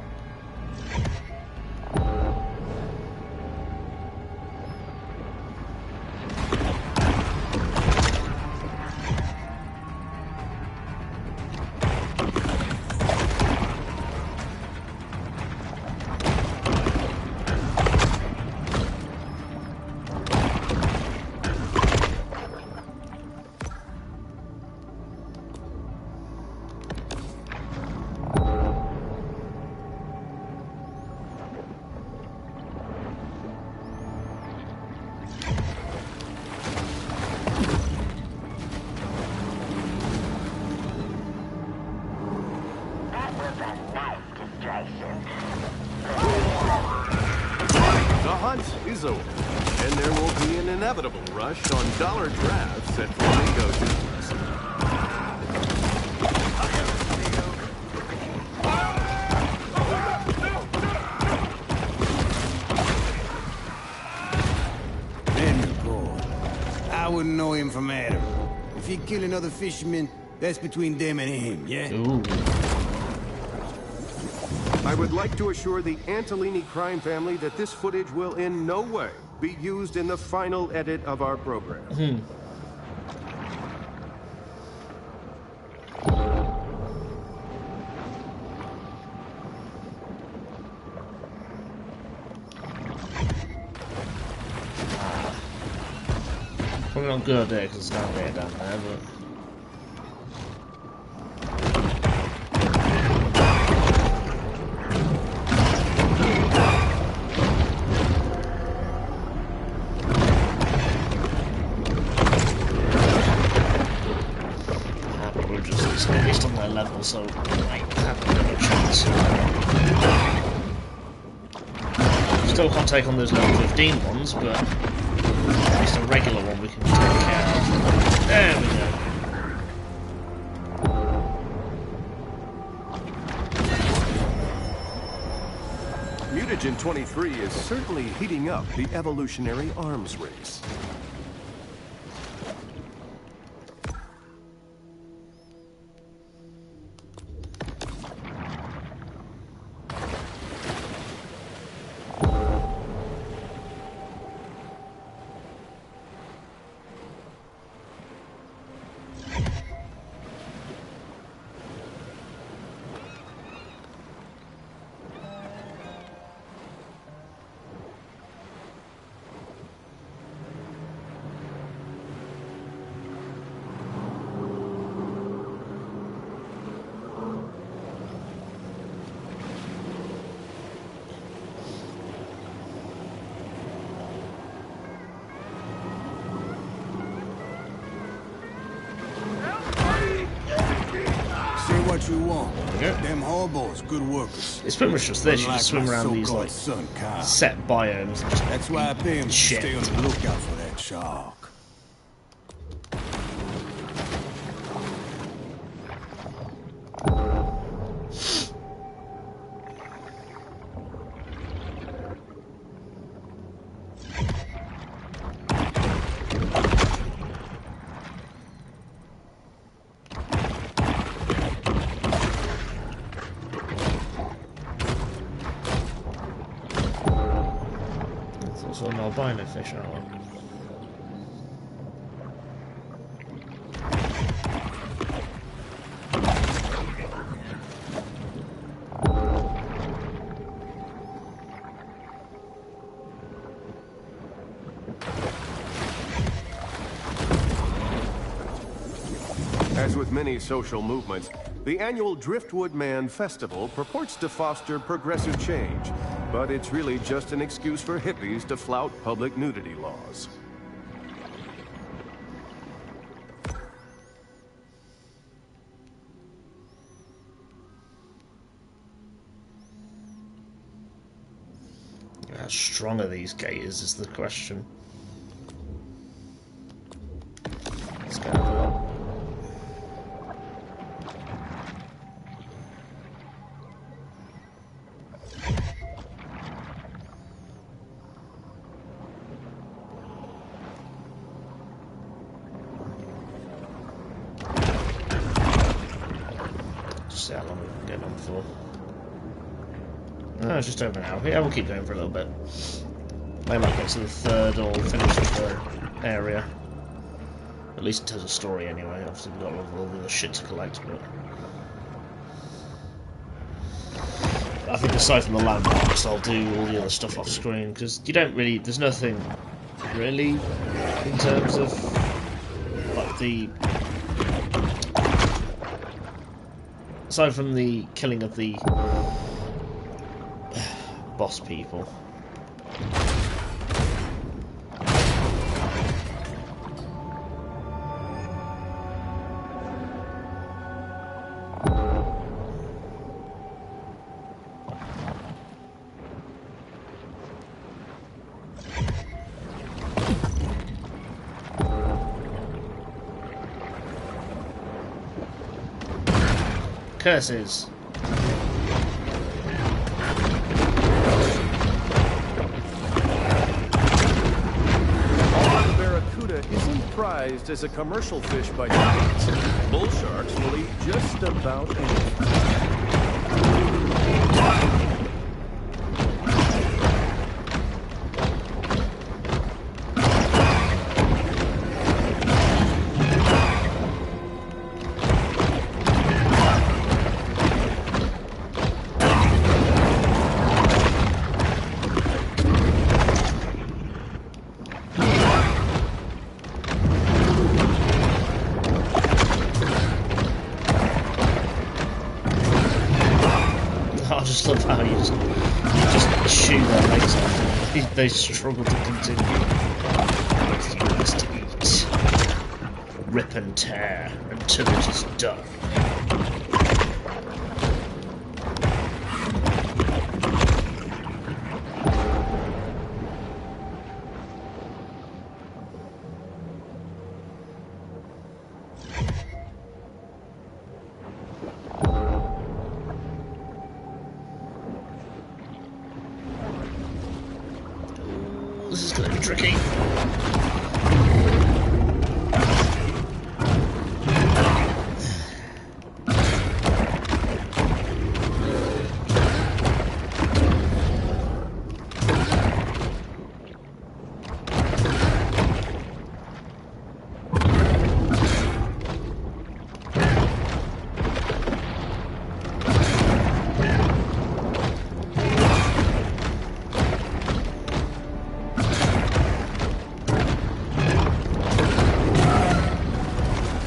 That was a nice distraction. The hunt is over, and there will be an inevitable rush on dollar drafts at Flamingo Dunes. Then the boy. I wouldn't know him from Adam. If he kill another fisherman, that's between them and him, yeah? Ooh. I would like to assure the Antolini crime family that this footage will in no way be used in the final edit of our program. Probably not good there because it's not there down there, but. We're just at least on their level, so we might have a bit of a chance. Still can't take on those level 15 ones, but at least a regular one we can take care of. There we go. Mutagen 23 is certainly heating up the evolutionary arms race. Say what you want. Yeah. Them hobos, good workers. It's pretty much just this. You Unlike just swim my around these so-called like son, Kyle. set biomes. And just That's why I pay him to shit. stay on the lookout for that shark. It's also an albino fish, aren't we? with many social movements, the annual Driftwood Man Festival purports to foster progressive change, but it's really just an excuse for hippies to flout public nudity laws. How strong are these gators is the question. Let's go have a look. Just see how long we've been getting on for. No, it's just over now. Yeah, we'll keep going for a little bit. They might get to the third or finish the area. At least in terms of story, anyway. Obviously, we've got all the other shit to collect, but I think aside from the landmarks, I'll do all the other stuff off screen because you don't really. There's nothing really in terms of like the. Aside from the killing of the boss people. Curses. Isn't prized as a commercial fish by giants. Bull sharks will eat just about anything. I just love how you just shoot their legs off. They struggle to continue. You must eat. Rip and tear until it is done. This is going to be tricky.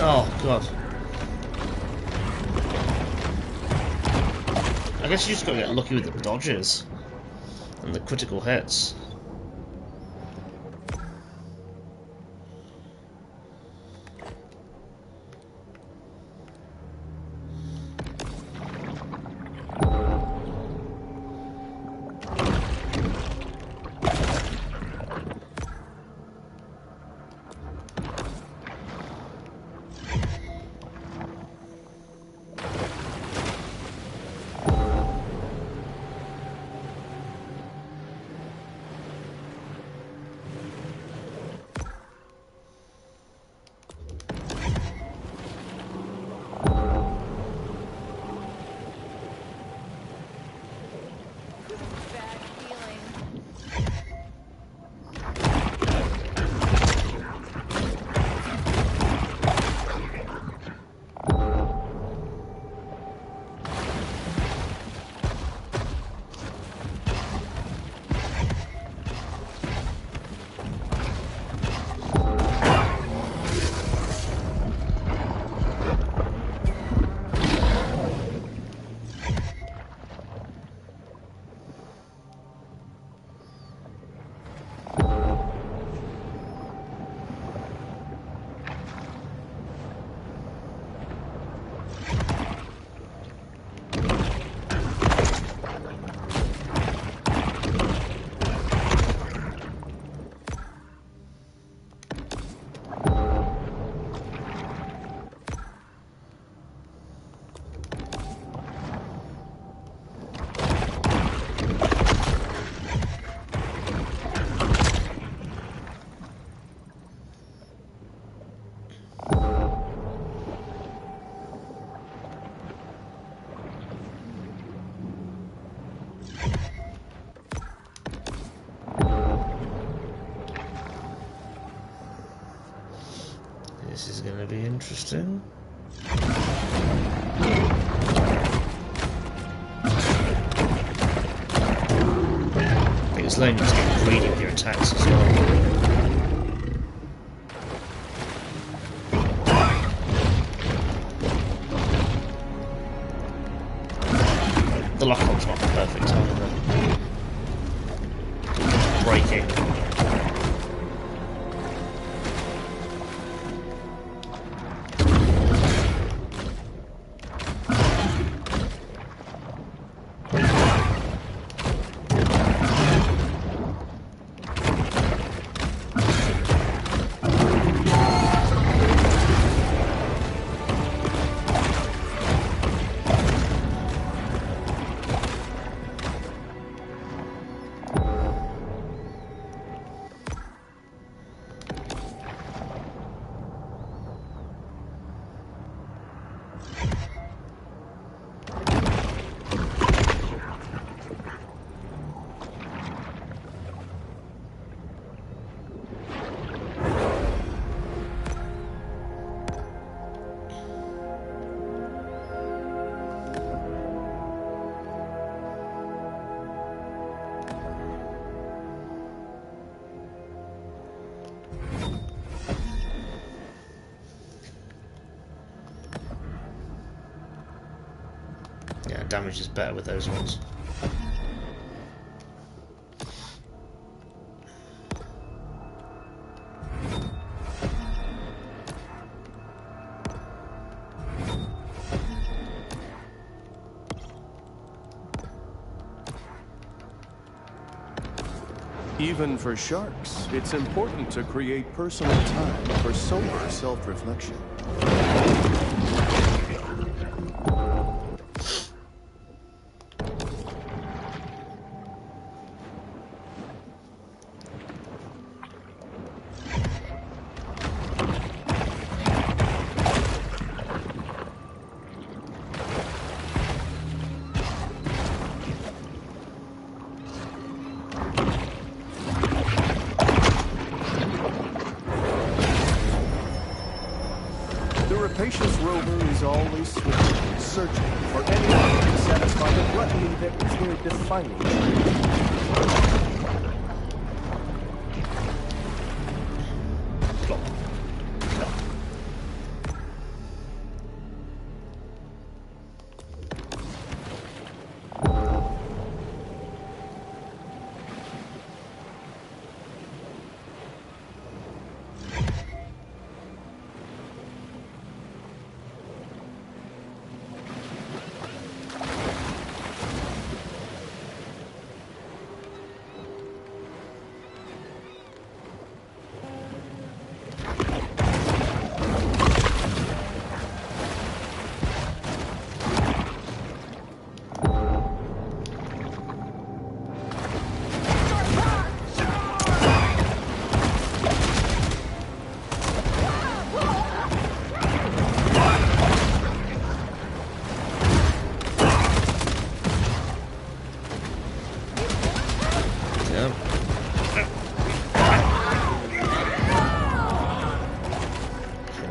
Oh, God. I guess you just gotta get lucky with the dodges and the critical hits. Interesting. It's letting you to get greedy with your attacks as well. The lock-on's not perfect either. Breaking. Yeah, damage is better with those ones. Even for sharks, it's important to create personal time for sober self-reflection. The rapacious rover is always swiftly searching for anyone to satisfy the gluttony that is their defining trait.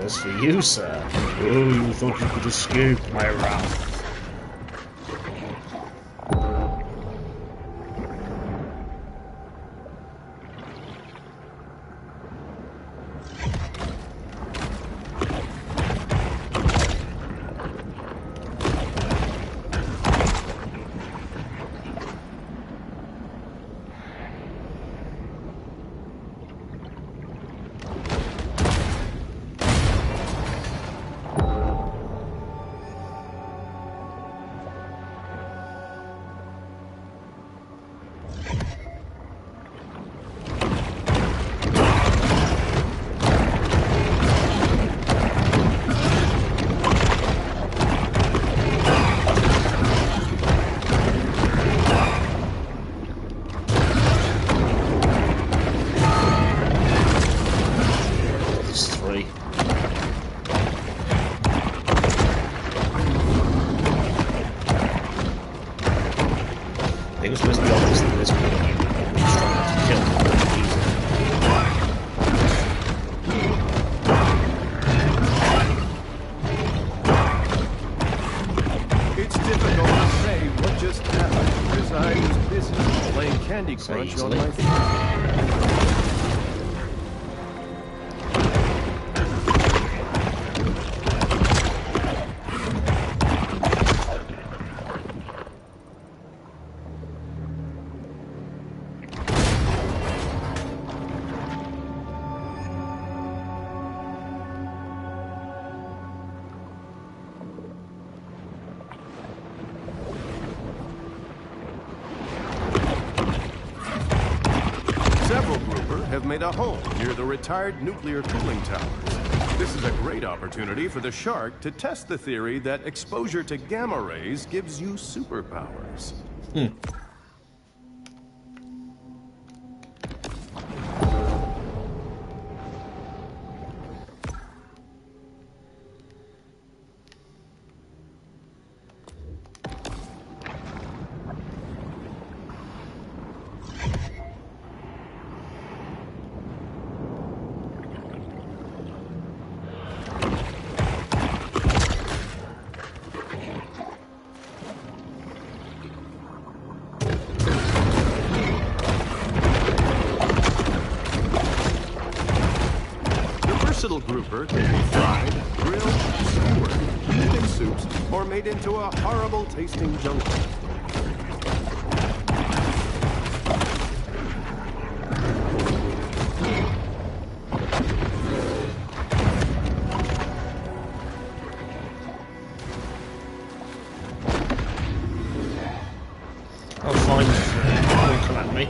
As for you, sir, oh, you thought you could escape my wrath. I think it was supposed to be obvious that this point you'd be strong enough to kill them. I was busy playing Candy So Crush on easily. my phone. Several grouper have made a home near the retired nuclear cooling towers. This is a great opportunity for the shark to test the theory that exposure to gamma rays gives you superpowers. Versatile grouper can be fried, grilled, skewered, cooked in soups, or made into a horrible tasting junk food. I'll find it. Don't come at me.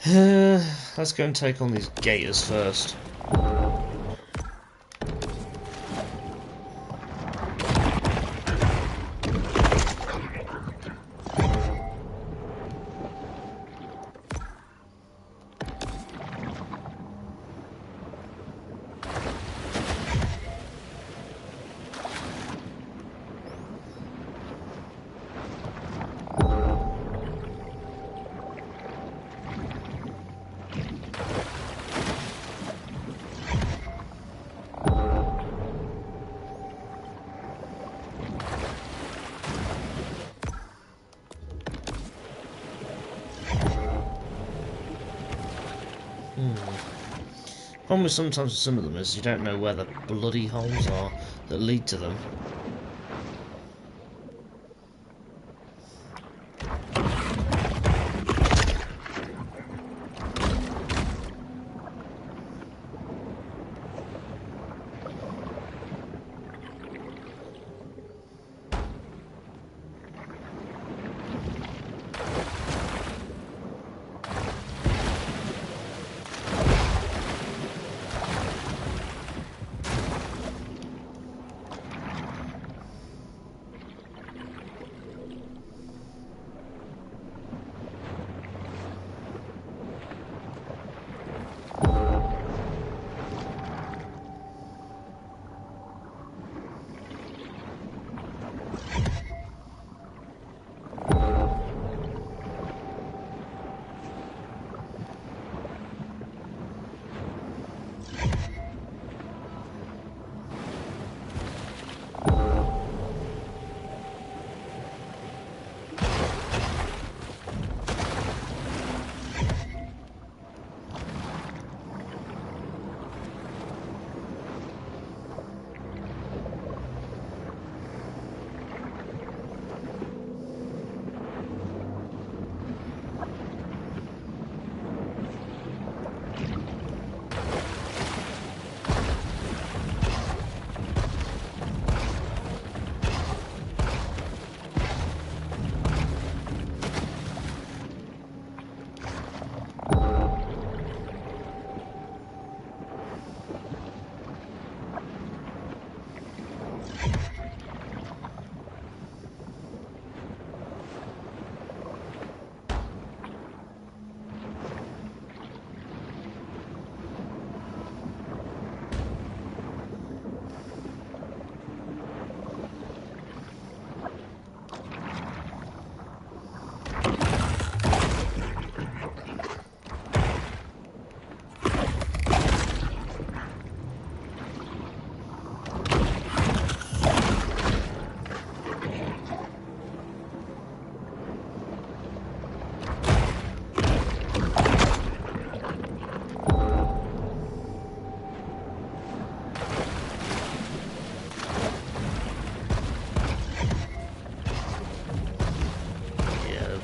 Okay. Let's go and take on these gators first. Problem with sometimes with some of them is you don't know where the bloody holes are that lead to them.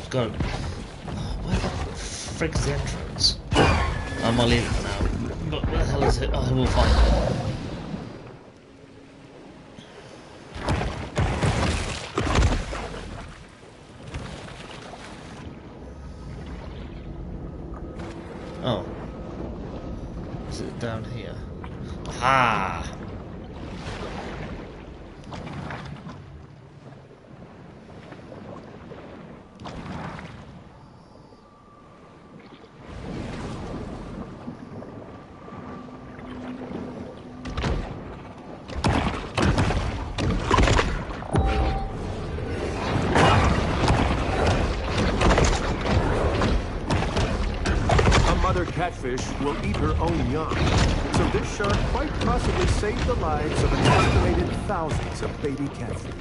go. Where the frig's the entrance? I might leave it for now. But where the hell is it? Oh, we'll find it. Oh. Is it down here? Ah! Catfish will eat her own young, so this shark quite possibly saved the lives of an estimated thousands of baby catfish.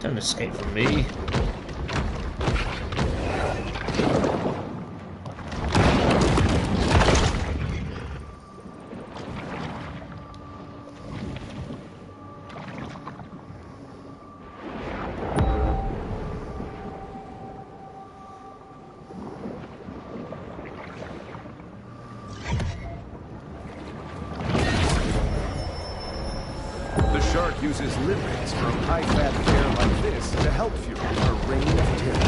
Don't escape from me. Uses lipids from high-fat fare like this to help fuel her reign of terror.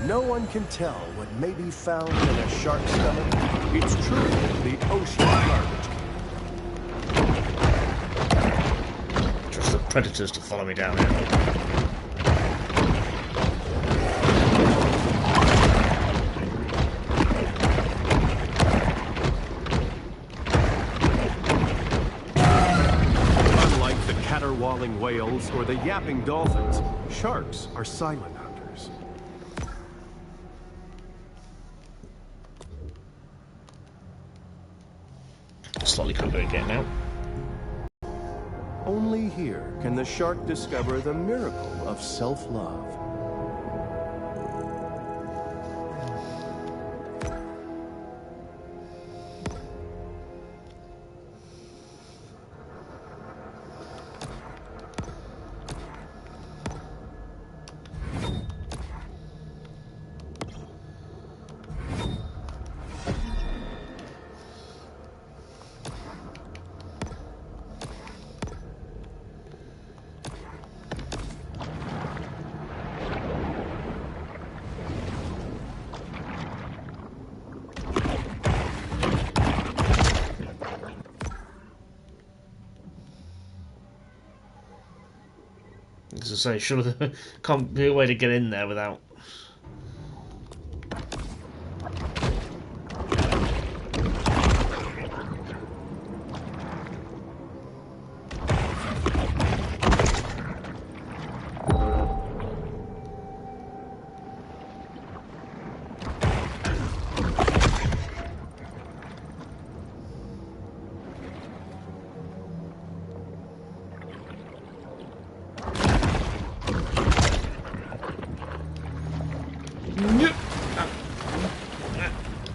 No one can tell what may be found in a shark's stomach. It's truly the ocean garbage. Trust the predators to follow me down here. Unlike the caterwauling whales or the yapping dolphins, sharks are silent hunters. Slightly quicker again now. Only here can the shark discover the miracle of self-love. As I say, sure, there can't be a way to get in there without.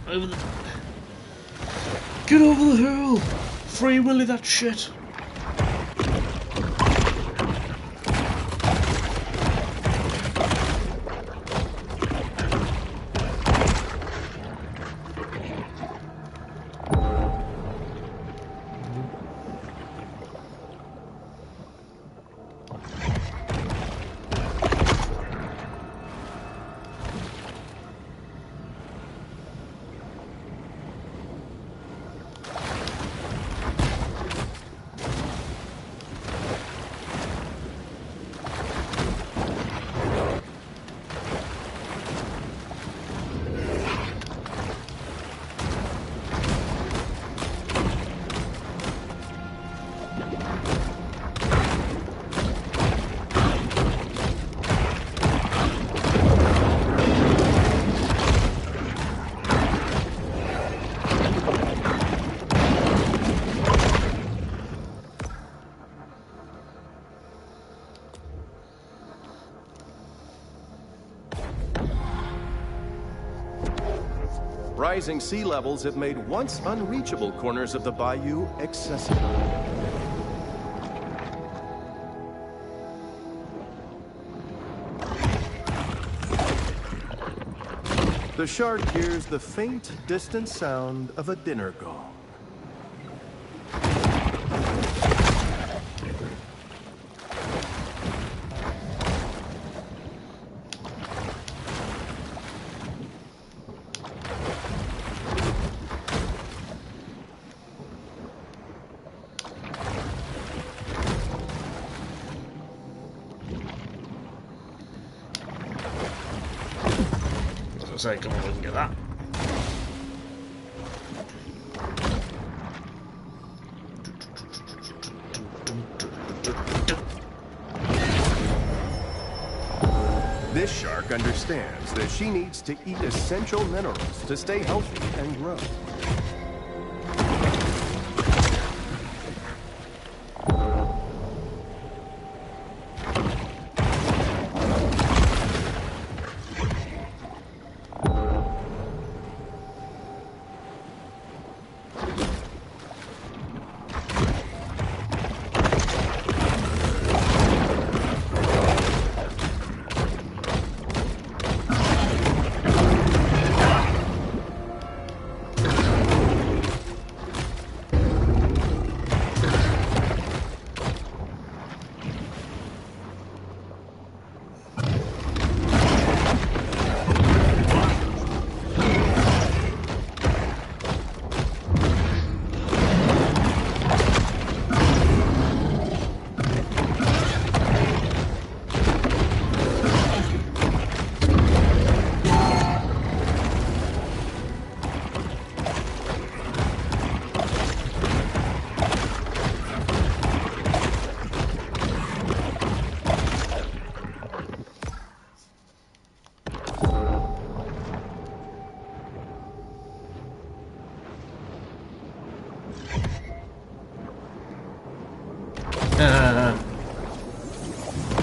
Over the... Get over the hill! Free Willy that shit! Rising sea levels have made once unreachable corners of the bayou accessible. The shark hears the faint, distant sound of a dinner gong. Say, come on, we can get that. This shark understands that she needs to eat essential minerals to stay healthy and grow.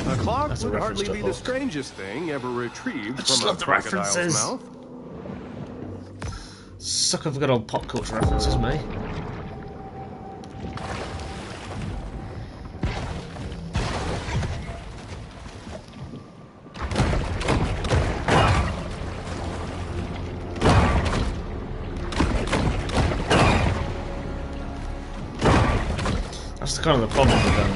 A clock would hardly be the strangest thing ever retrieved from a crocodile's mouth. Sucker for good old pop culture references, me. That's kind of the problem with them.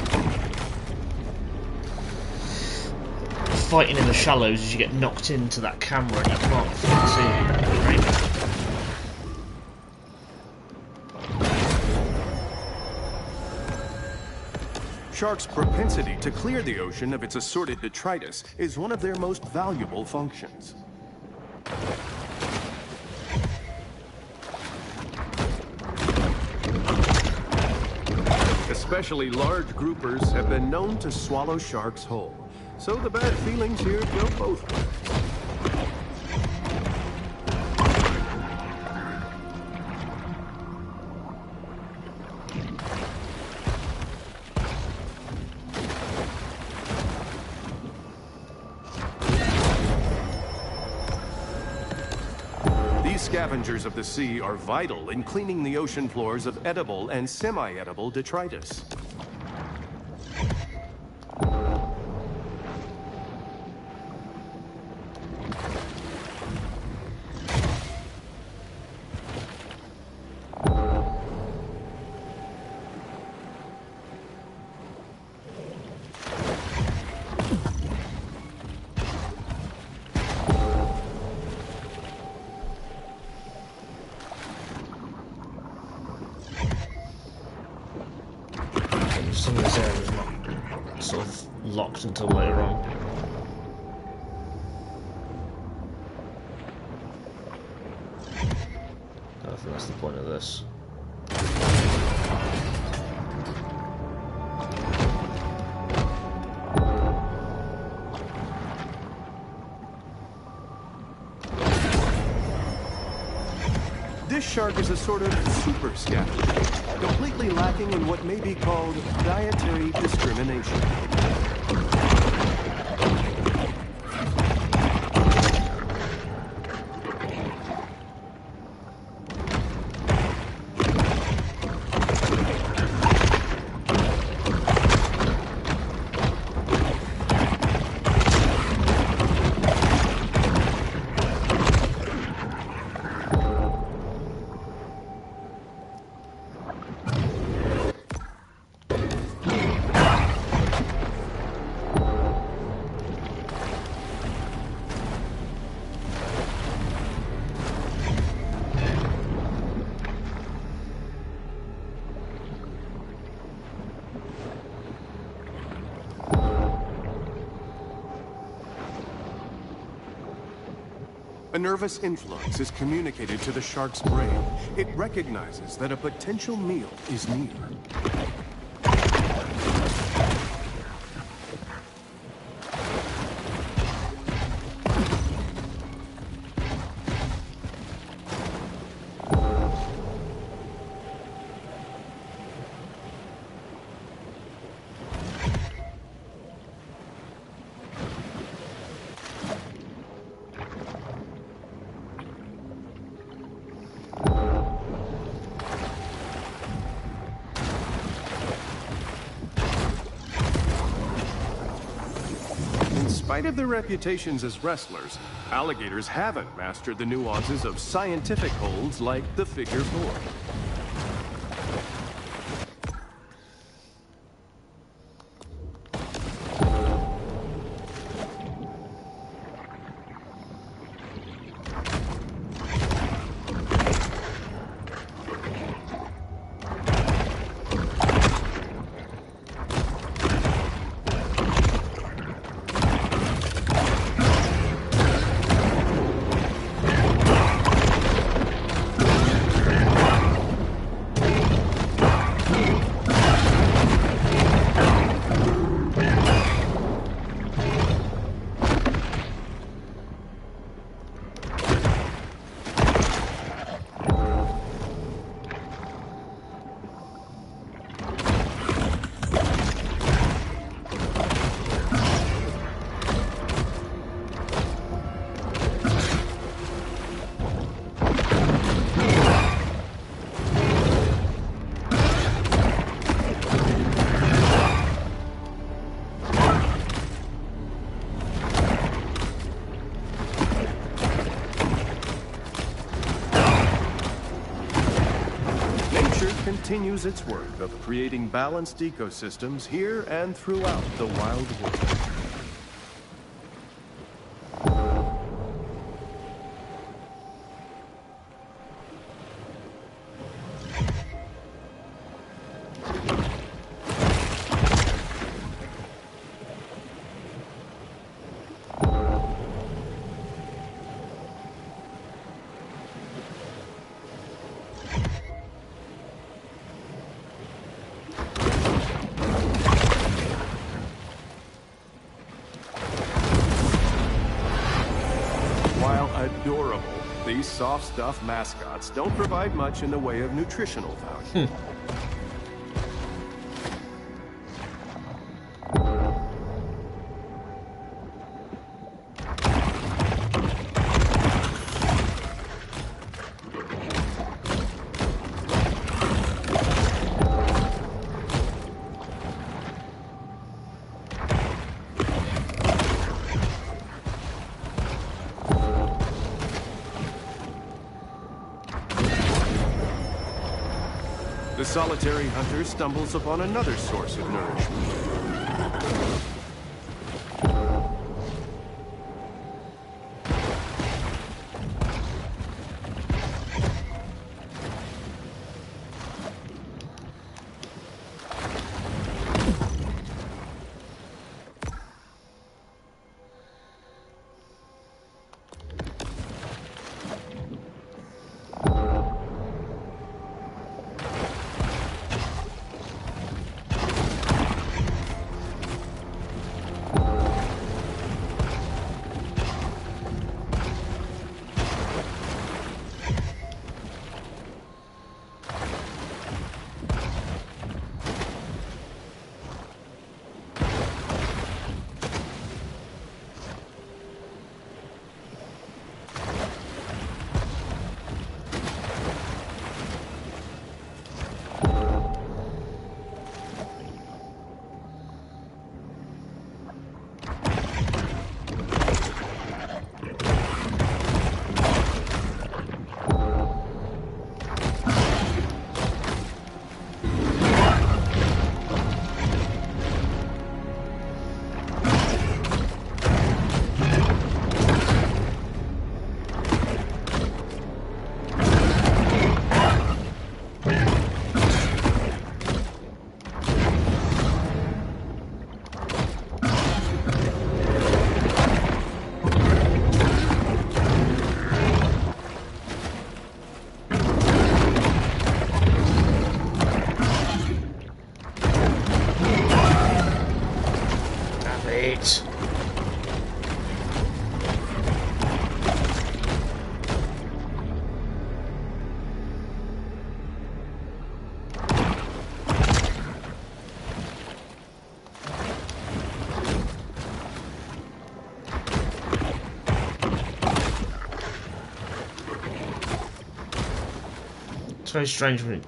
Fighting in the shallows is you get knocked into that camera and you can't see it. Right? Sharks' propensity to clear the ocean of its assorted detritus is one of their most valuable functions. Especially large groupers have been known to swallow sharks whole, so the bad feelings here go both ways. These scavengers of the sea are vital in cleaning the ocean floors of edible and semi-edible detritus. Some of this area is not sort of locked until later on. I think that's the point of this. This shark is a sort of super scavenger, completely lacking in what may be called dietary discrimination. A nervous influence is communicated to the shark's brain. It recognizes that a potential meal is near. In spite of their reputations as wrestlers, alligators haven't mastered the nuances of scientific holds like the figure 4. Continues its work of creating balanced ecosystems here and throughout the wild world. While adorable, these soft stuff mascots don't provide much in the way of nutritional value. The solitary hunter stumbles upon another source of nourishment. very strange when it...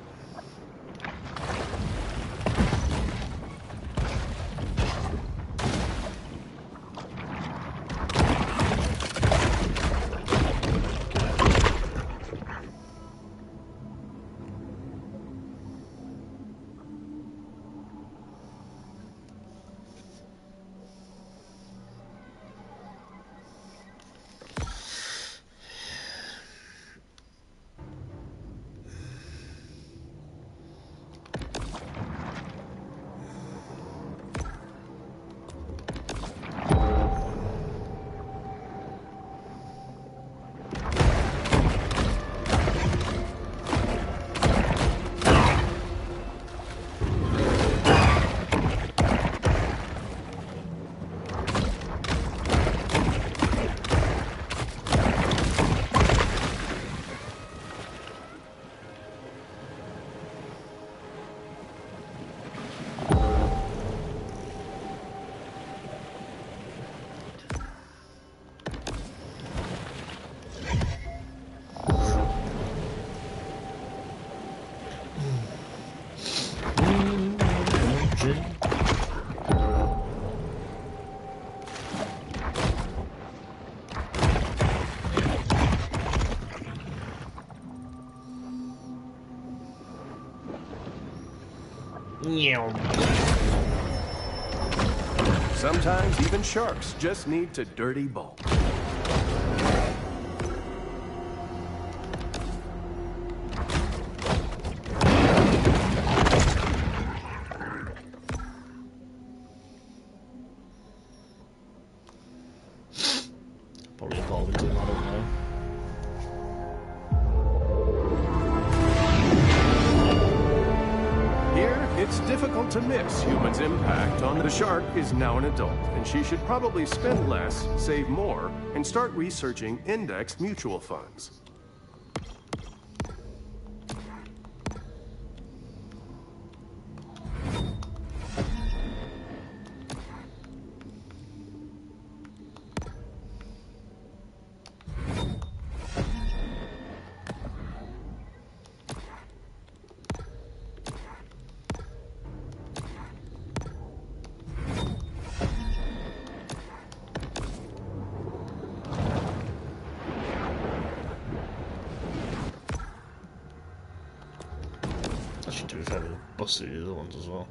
Sometimes even sharks just need to dirty bulk. Probably evolve into him, I don't know. Here, it's difficult to miss humans' impact on the shark is now an adult, and she should probably spend less, save more, and start researching indexed mutual funds. Actually, to be fair, we busted the other ones as well.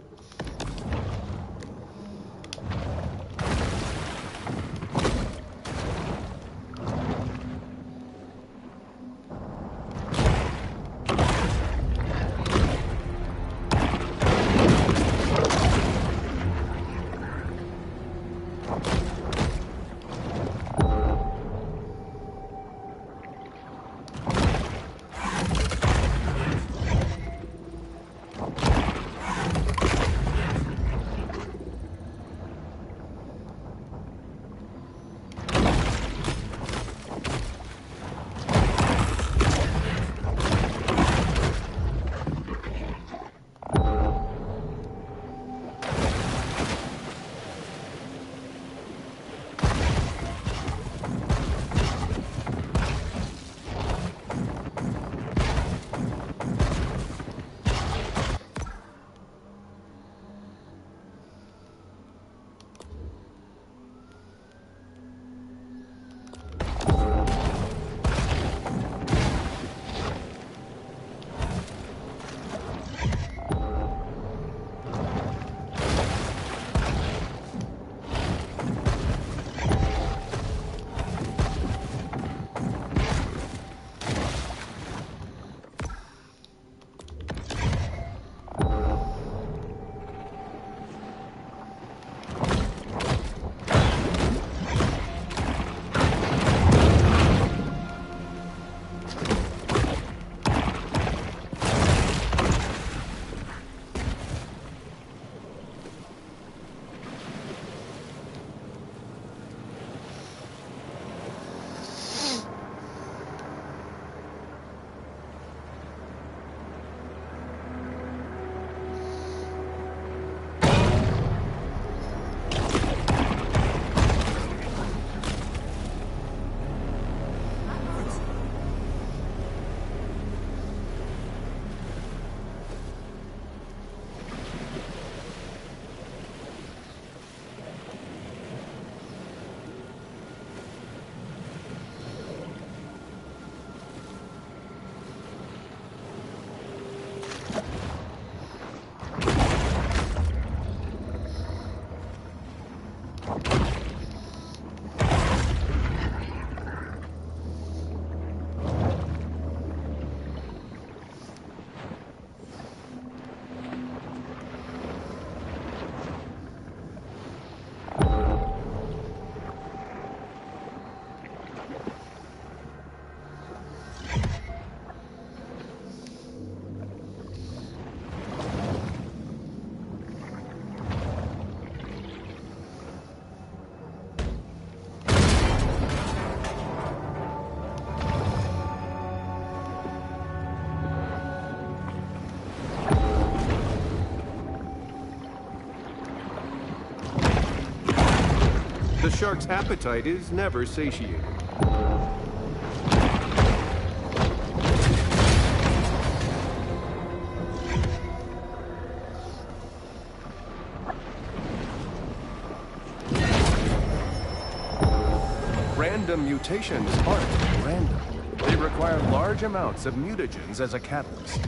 The shark's appetite is never satiated. Random mutations aren't random. They require large amounts of mutagens as a catalyst.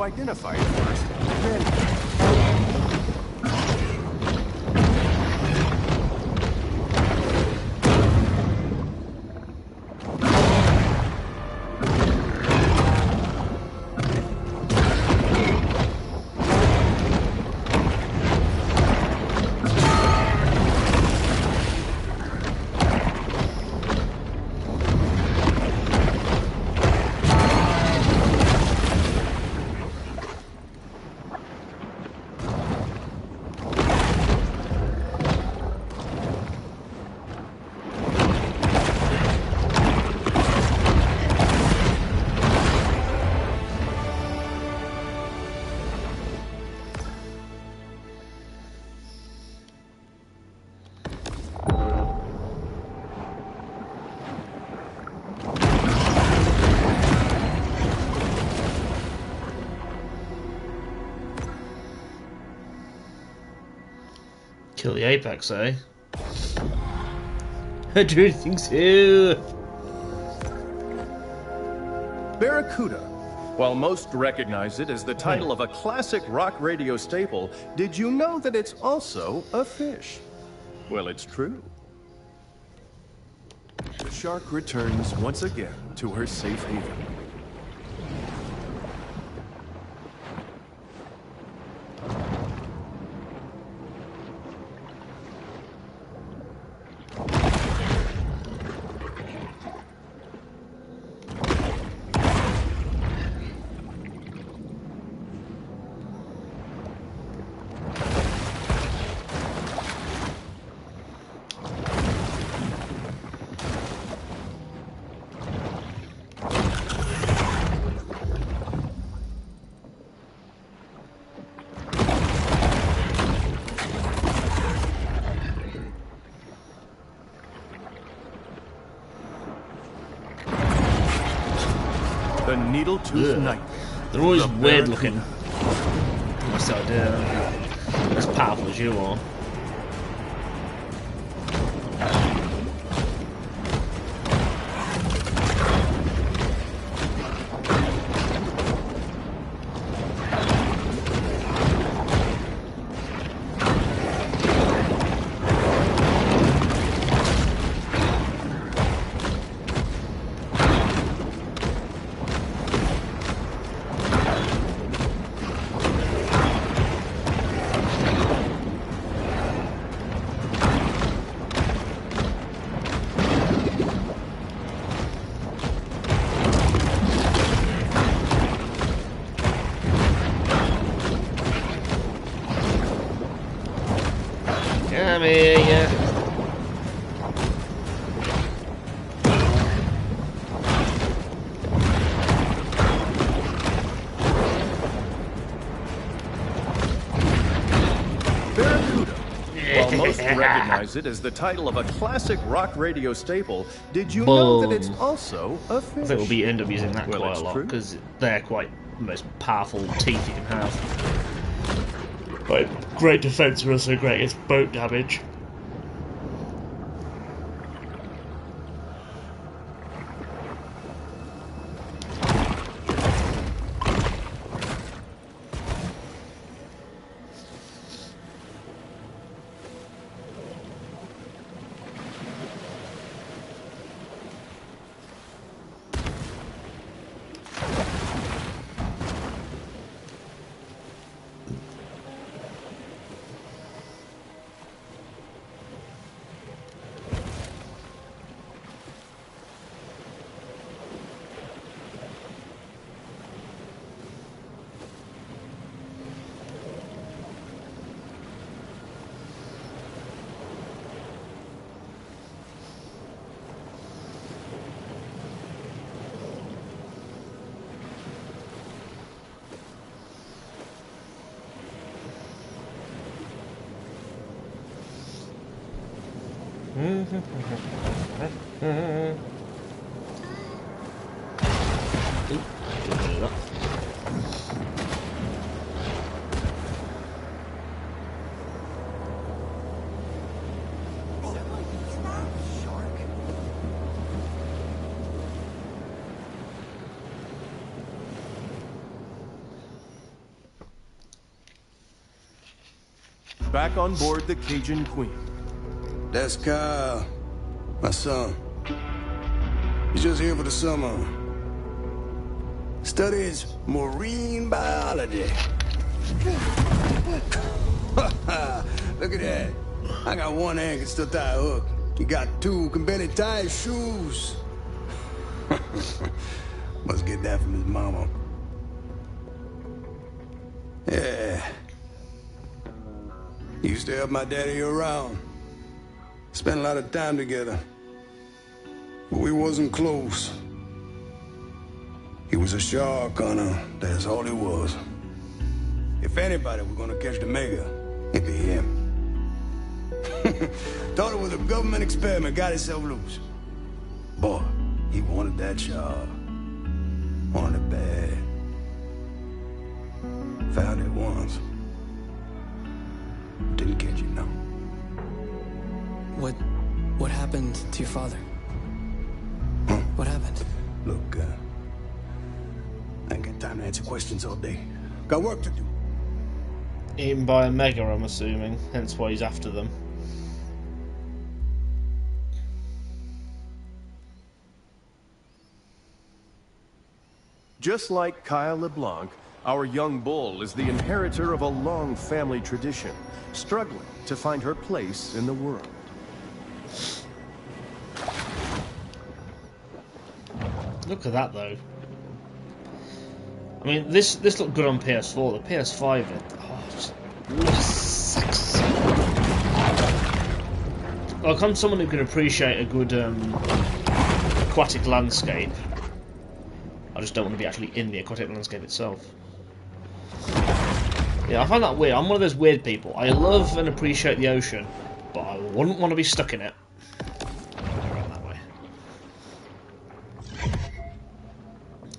Identify it first, then... Kill the apex, eh? I do think so. Barracuda. While most recognize it as the title of a classic rock radio staple, did you know that it's also a fish? Well, it's true. The shark returns once again to her safe haven. The needle-tooth knife. They're always weird looking. What's the idea? As powerful as you are. I'm here, yeah. While most recognize it as the title of a classic rock radio staple, did you know that it's also a fish? I think we'll be end up using that Well, quite it's a lot true. because they're quite the most powerful teeth you can have. Right, great defense, but also great against boat damage. Back on board the Cajun Queen. That's Kyle, my son. He's just here for the summer. Studies marine biology. Look at that. I got one hand can still tie a hook. You got two can barely tie his shoes. Must get that from his mama. Yeah. He used to help my daddy around. Spent a lot of time together. But we wasn't close. He was a shark hunter. That's all he was. If anybody were gonna catch the mega, it'd be him. Thought it was a government experiment, got himself loose. Boy, he wanted that shark. Wanted it bad. Found it once. Didn't catch it, no. What happened to your father? Huh? What happened? Look, I ain't got time to answer questions all day. Got work to do. Eaten by a mega, I'm assuming, hence why he's after them. Just like Kyle LeBlanc, our young bull is the inheritor of a long family tradition, struggling to find her place in the world. Look at that, though. I mean, this looked good on PS4. The PS5, just sucks. Like, I'm someone who can appreciate a good aquatic landscape. I just don't want to be actually in the aquatic landscape itself. Yeah, I find that weird. I'm one of those weird people. I love and appreciate the ocean, but I wouldn't want to be stuck in it. Around that way.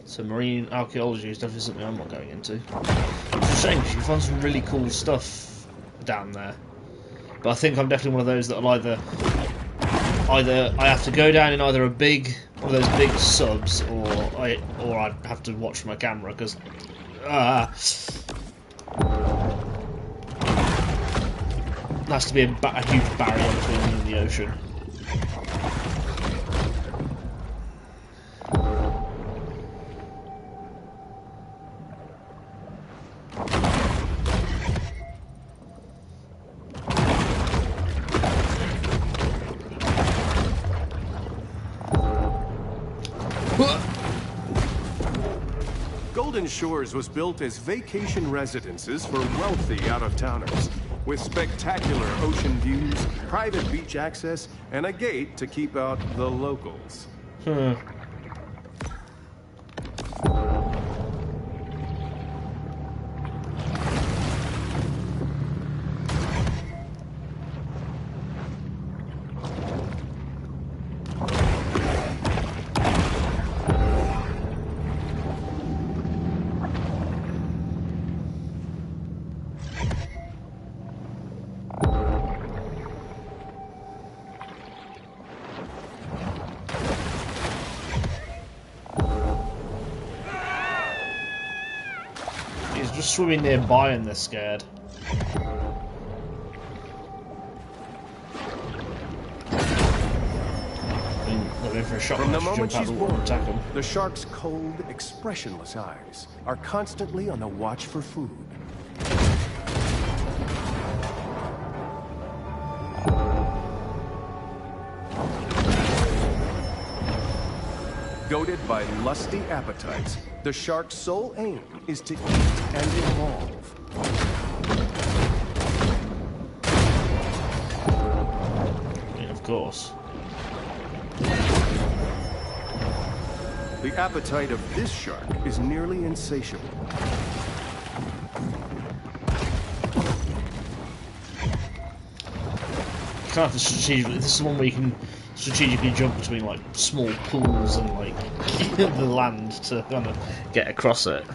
So marine archaeology is definitely something I'm not going into. It's a shame because you can find some really cool stuff down there. But I think I'm definitely one of those that will either I have to go down in either one of those big subs, or I'd have to watch my camera because there has to be a huge barrier between me and the ocean. Golden Shores was built as vacation residences for wealthy out-of-towners. with spectacular ocean views, private beach access, and a gate to keep out the locals. Just swimming nearby and they're scared. I mean, they're in for a shock. From the moment jump out she's the water and born, attack them. the shark's cold, expressionless eyes are constantly on the watch for food. Goaded by lusty appetites, the shark's sole aim is to eat and evolve. Yeah, of course. The appetite of this shark is nearly insatiable. You can't have to strategically. This is one where you can strategically jump between like small pools and like the land to kind of get across it.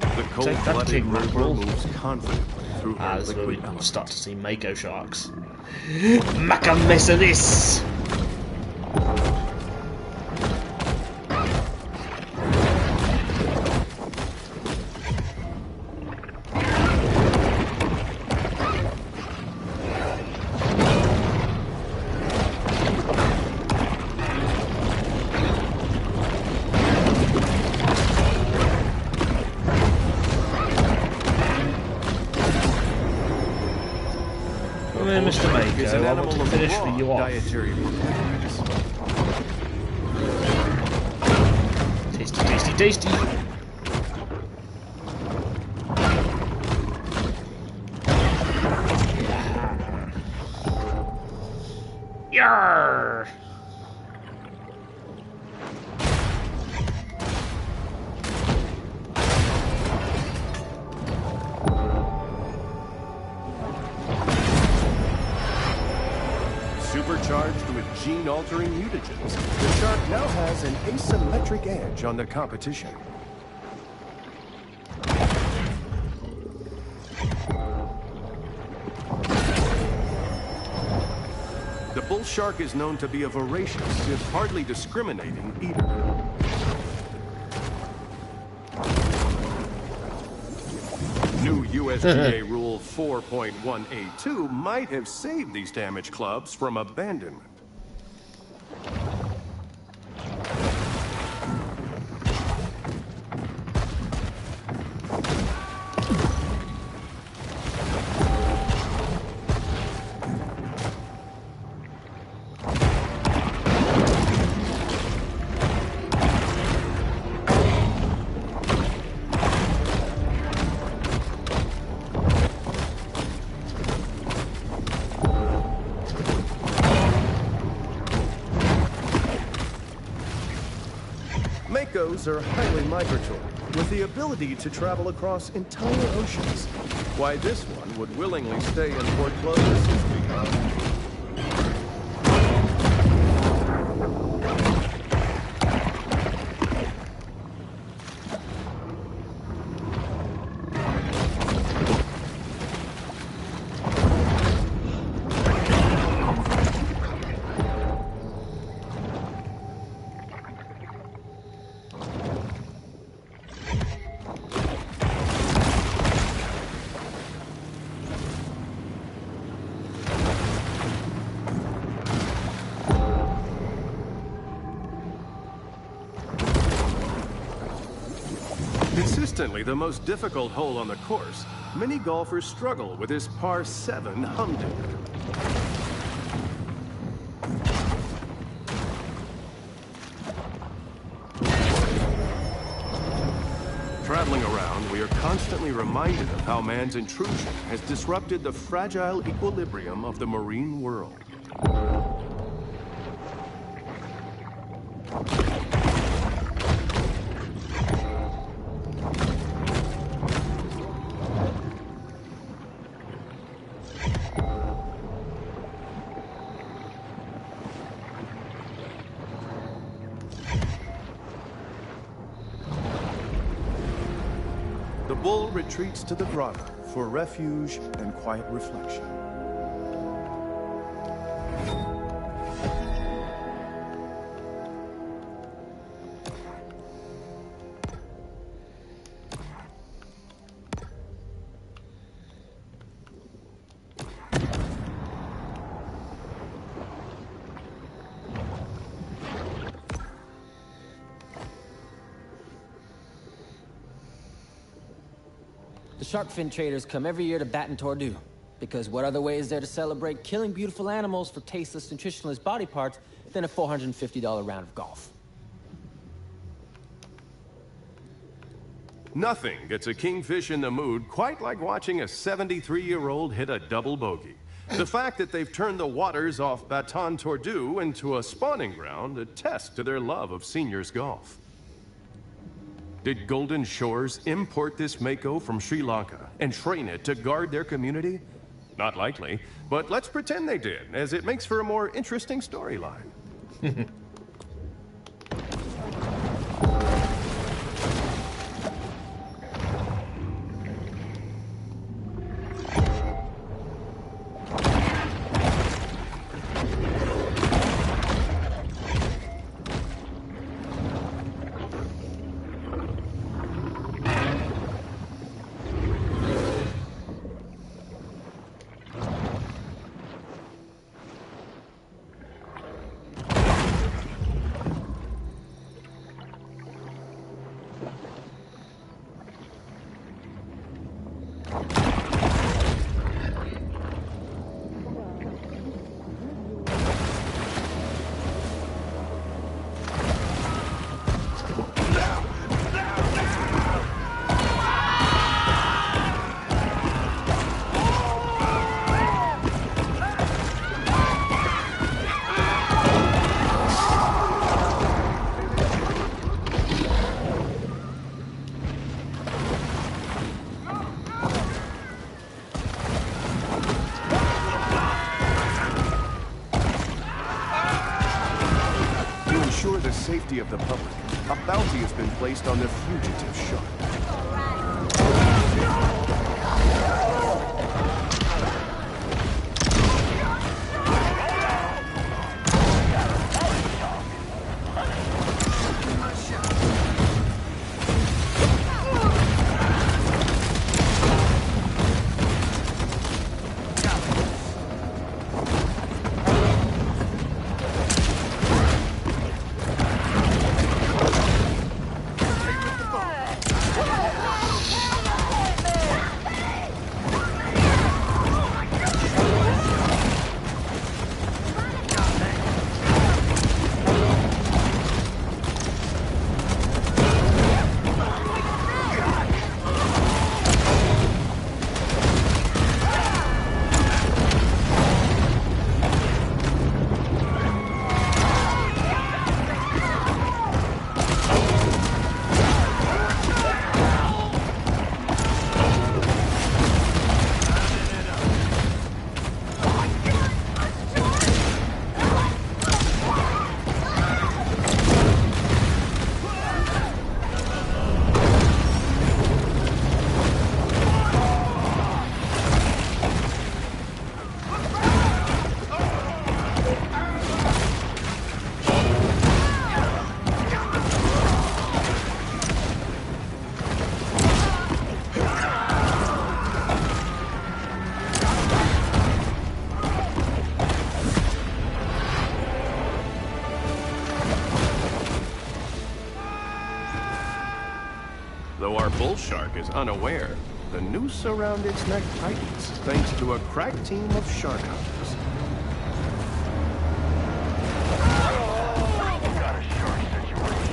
The cold-blooded rover moves confidently through her This is where we liquid element. start to see Mako sharks. Maaaaaaan this! Mr. Is an Mako, I animal want to of finish raw you off. dietary requirements. Tasty, tasty, tasty! Yarr! Supercharged with gene-altering mutagens, the shark now has an asymmetric edge on the competition. The bull shark is known to be a voracious, if hardly discriminating, eater. New USDA Rule 4.1A2 might have saved these damaged clubs from abandonment. Makos are highly migratory, with the ability to travel across entire oceans. Why this one would willingly stay in Port Clovis is beyond. Consistently the most difficult hole on the course, many golfers struggle with this par 7 humdinger. Traveling around, we are constantly reminded of how man's intrusion has disrupted the fragile equilibrium of the marine world. The bull retreats to the grotto for refuge and quiet reflection. The shark fin traders come every year to Baton Tordu, because what other way is there to celebrate killing beautiful animals for tasteless, nutritionless body parts than a $450 round of golf? Nothing gets a kingfish in the mood quite like watching a 73-year-old hit a double bogey. The fact that they've turned the waters off Baton Tordu into a spawning ground attests to their love of seniors golf. Did Golden Shores import this mako from Sri Lanka and train it to guard their community? Not likely, but let's pretend they did, as it makes for a more interesting storyline. Safety of the public, a bounty has been placed on the fugitive shark. Though our bull shark is unaware, the noose around its neck tightens thanks to a crack team of shark hunters. Got a shark situation.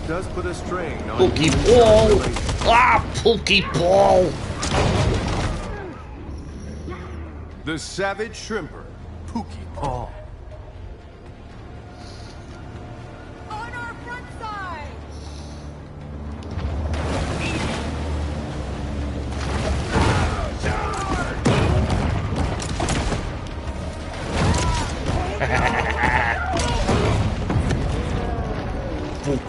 does put a strain on Pokeball! Ah, Pokeball! the savage shrimper, Pokeball. On our front side!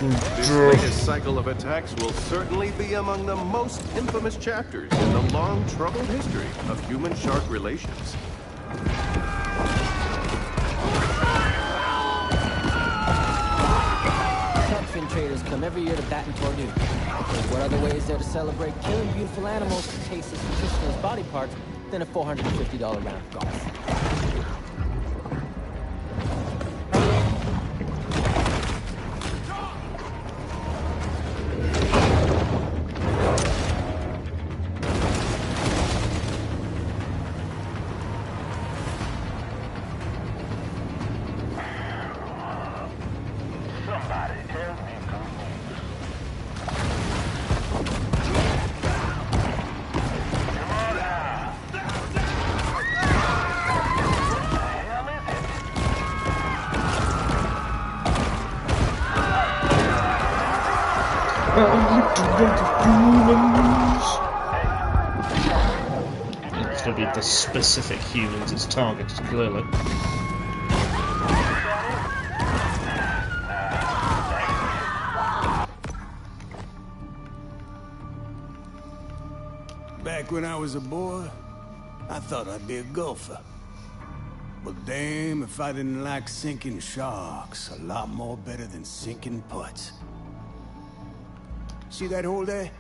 This latest cycle of attacks will certainly be among the most infamous chapters in the long, troubled history of human-shark relations. Shark fin traders come every year to Baton Rouge. Because what other way is there to celebrate killing beautiful animals for tasteless, nutritionless body parts than a $450 round of golf? Somebody tell me good news. Come on now. What the hell is it? It's going to be the specific humans it's targeted, clearly. Back when I was a boy, I thought I'd be a golfer. But damn if I didn't like sinking sharks a lot more better than sinking putts. See that hole there?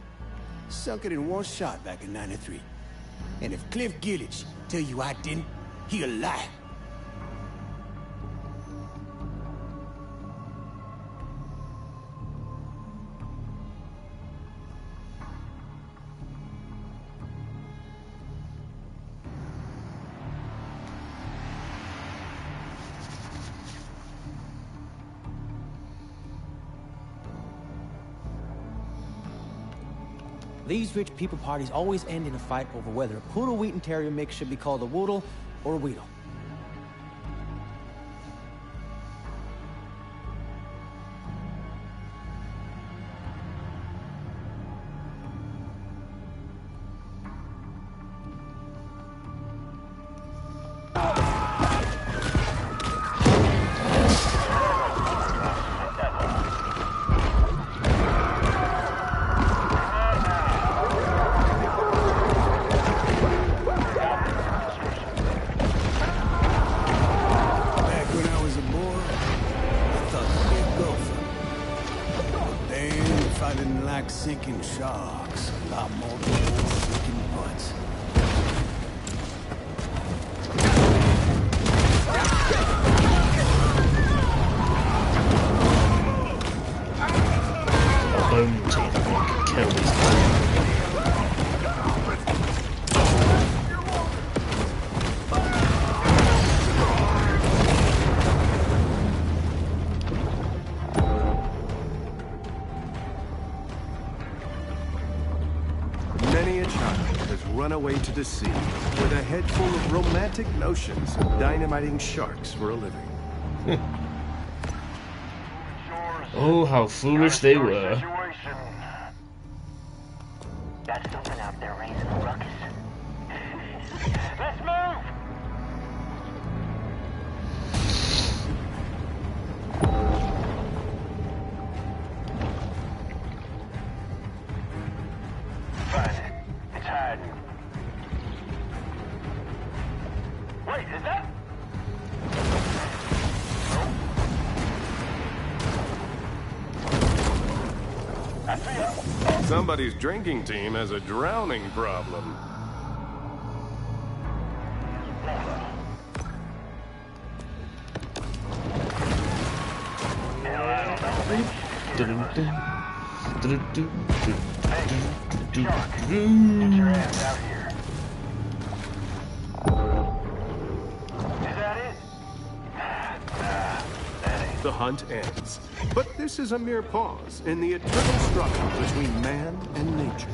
Sunk it in one shot back in '93. And if Cliff Gillich tell you I didn't, he'll lie. These rich people parties always end in a fight over whether a poodle Wheaton Terrier mix should be called a Woodle or a Weedle. Sinking sharks a lot more than sinking butts. Bone teeth can kill these things. Many a child has run away to the sea with a head full of romantic notions of dynamiting sharks for a living. Oh, how foolish they were. Situation. Got something out there raising a ruckus. Let's move! Find it. It's hiding. Wait, is that? I see it. Somebody's drinking team has a drowning problem. Get your ass out here. Is that it? Nah, that ain't the hunt ends. But this is a mere pause in the eternal struggle between man and nature.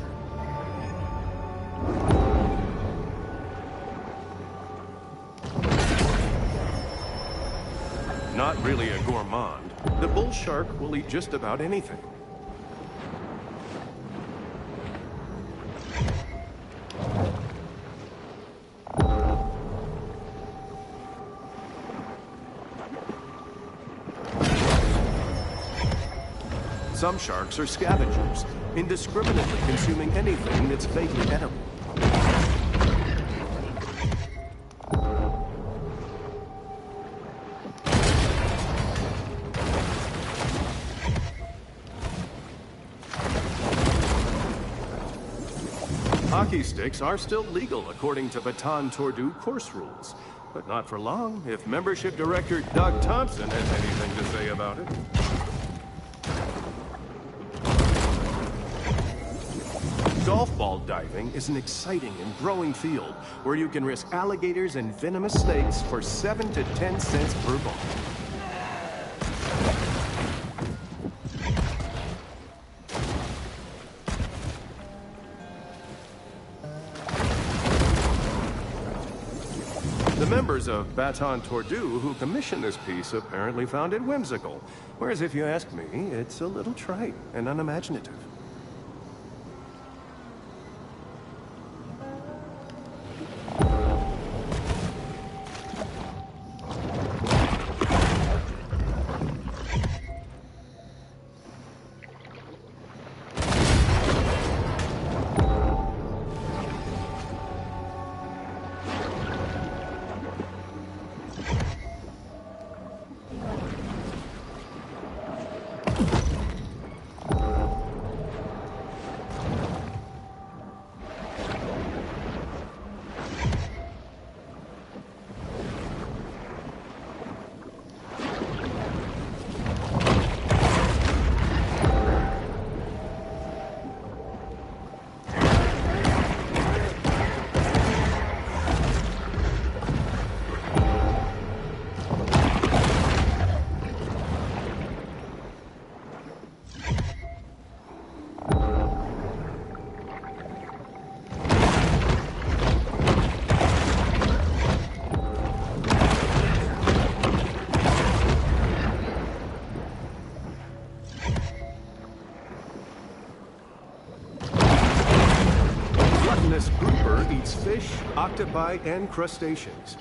Not really a gourmand, the bull shark will eat just about anything. Some sharks are scavengers, indiscriminately consuming anything that's vaguely edible. Hockey sticks are still legal according to Maaaaaaan Tordu course rules, but not for long if membership director Doug Thompson has anything to say about it. Golf ball diving is an exciting and growing field where you can risk alligators and venomous snakes for 7 to 10 cents per ball. The members of Maaaaaaan Tordu who commissioned this piece apparently found it whimsical, whereas if you ask me, it's a little trite and unimaginative. This grouper eats fish, octopi, and crustaceans.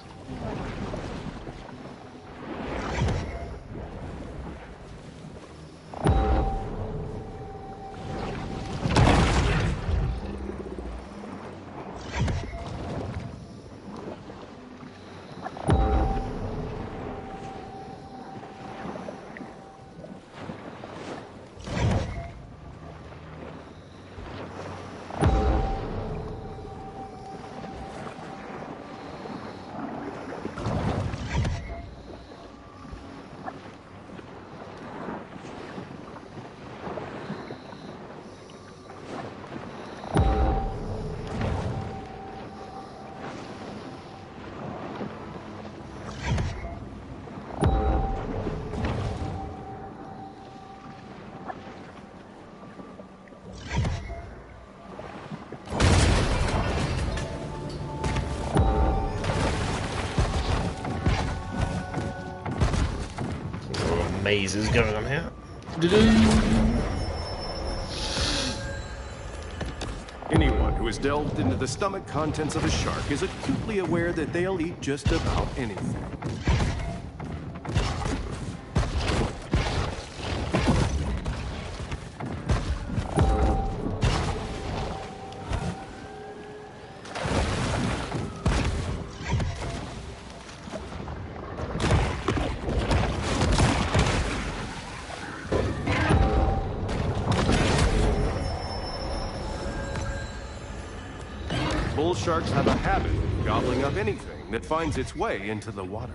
Mazes going on here. Anyone who has delved into the stomach contents of a shark is acutely aware that they'll eat just about anything. Bull sharks have a habit of gobbling up anything that finds its way into the water.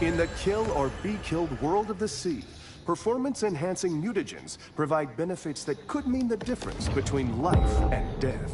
In the kill or be killed world of the sea, performance-enhancing mutagens provide benefits that could mean the difference between life and death.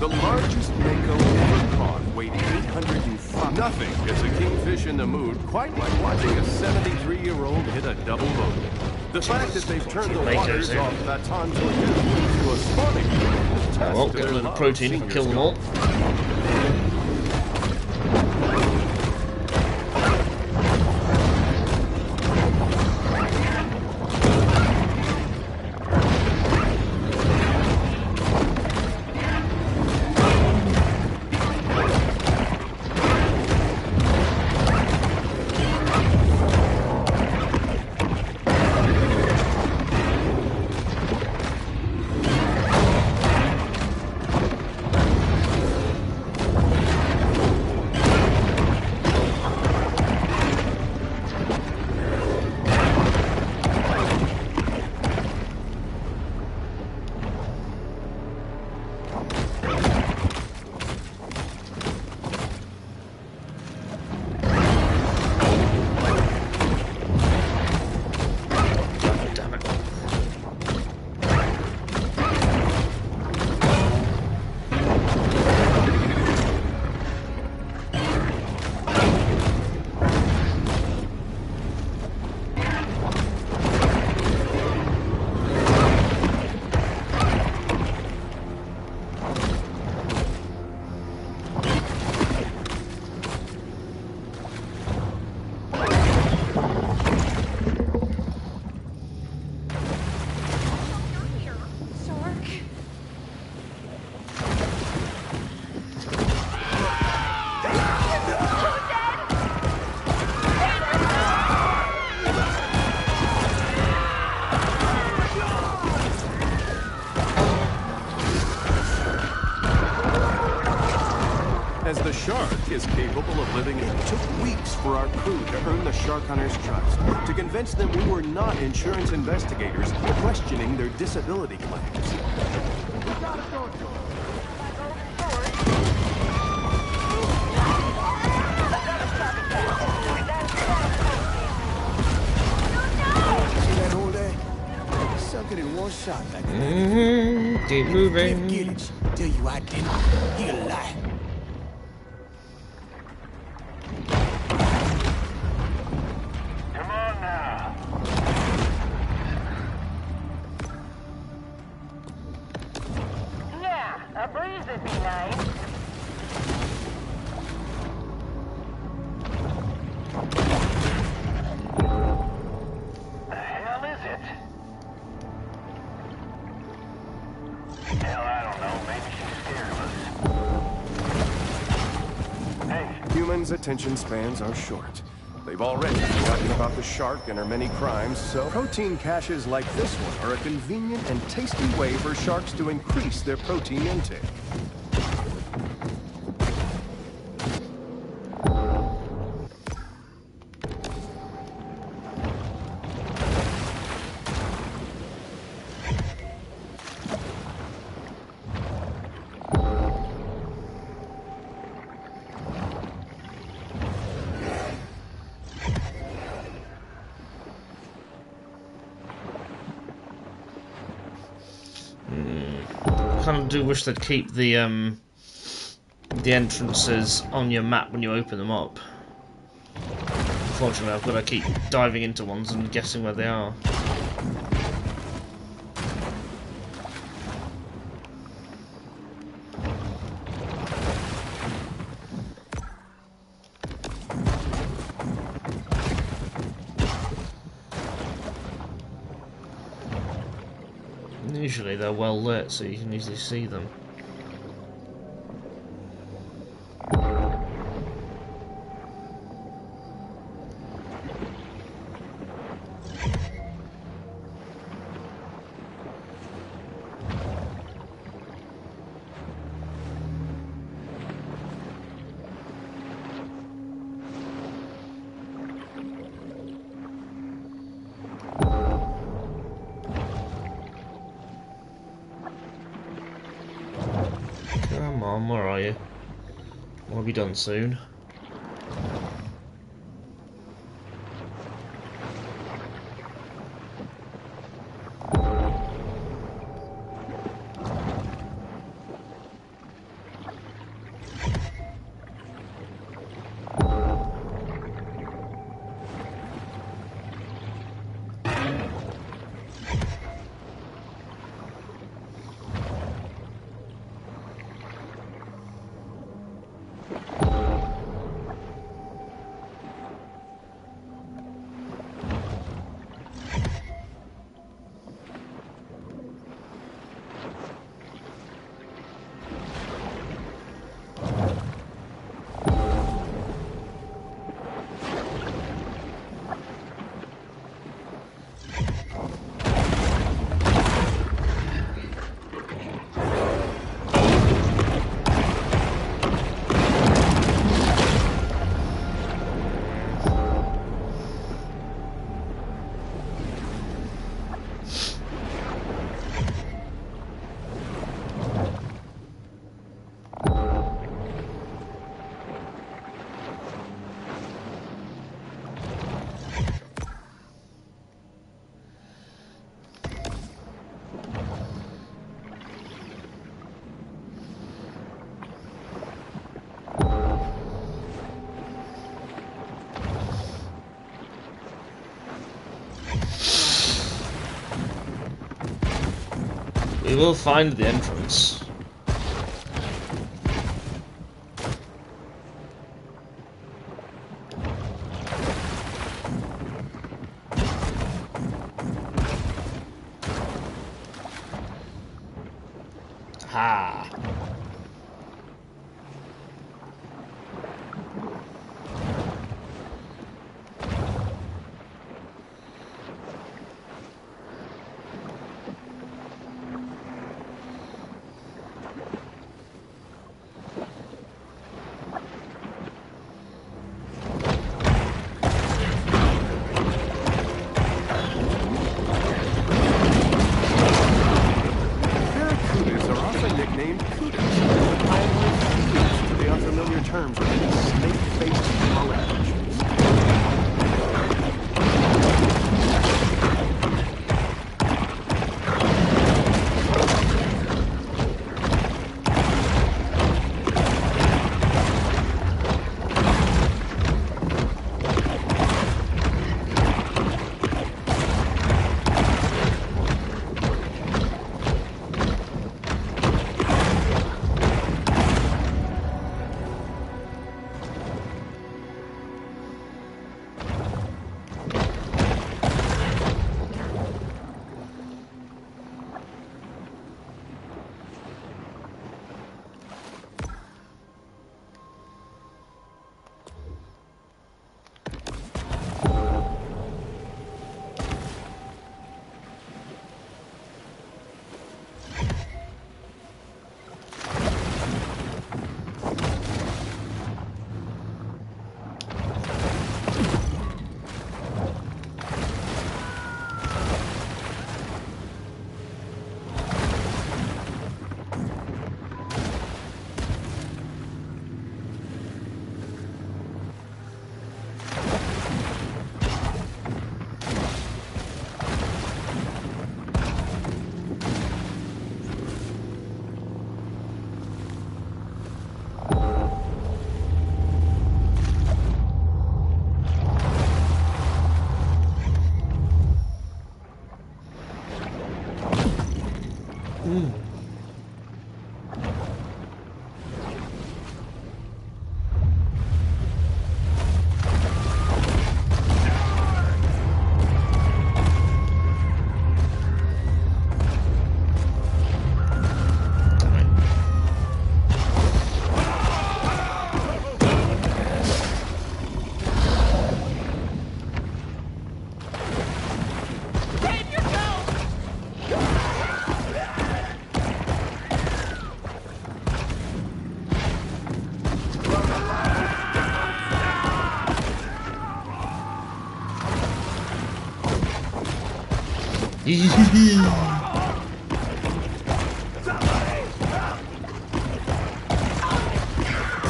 The largest mako ever caught weighed 805. Nothing gets a kingfish in the mood quite like watching a 73-year-old hit a double bogey. The fact that they've turned the waters off Baton Tordu to a spawning point. I won't get a little protein if I kill them all. As the shark is capable of living, it took weeks for our crew to earn the shark hunters' trust, to convince them we were not insurance investigators questioning their disability claims. Suck it in one shot like that. Keep moving. Get it. Tell you I didn't. He a lie. Come on now. Yeah, a breeze would be nice. The hell is it? Hell, I don't know. Maybe she's scared of us. Hey, Humans' attention spans are short. They've already forgotten about the shark and her many crimes, so protein caches like this one are a convenient and tasty way for sharks to increase their protein intake. Kind of do wish they'd keep the entrances on your map when you open them up. Unfortunately, I've got to keep diving into ones and guessing where they are. Usually they're well lit, so you can easily see them. Come on, where are you? We'll be done soon. We will find the entrance. Ha! Barracudas are often nicknamed cudas. I am to the unfamiliar terms of these snake-faced mullet creatures.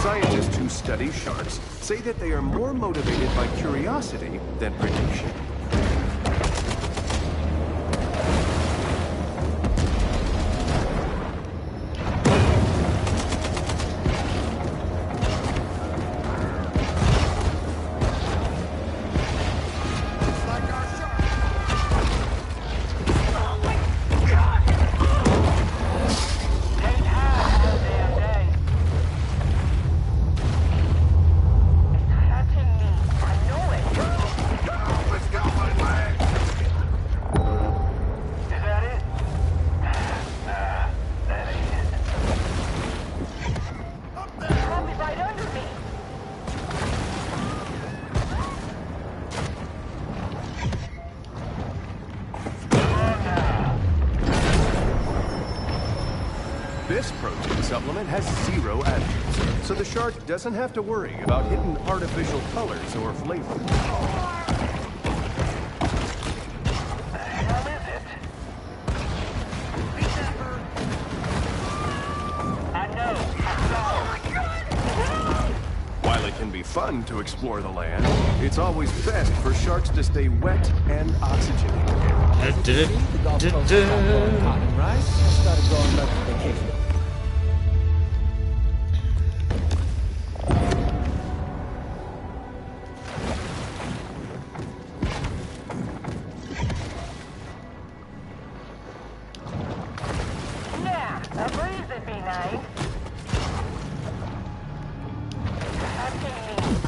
Scientists who study sharks say that they are more motivated by curiosity than prediction. This protein supplement has 0 additives, so the shark doesn't have to worry about hidden artificial colors or flavors. While it can be fun to explore the land, it's always best for sharks to stay wet and oxygenated. The Gulf Coast stopped growing cotton, right? I started growing up for vacation. Yeah, a breeze would be nice.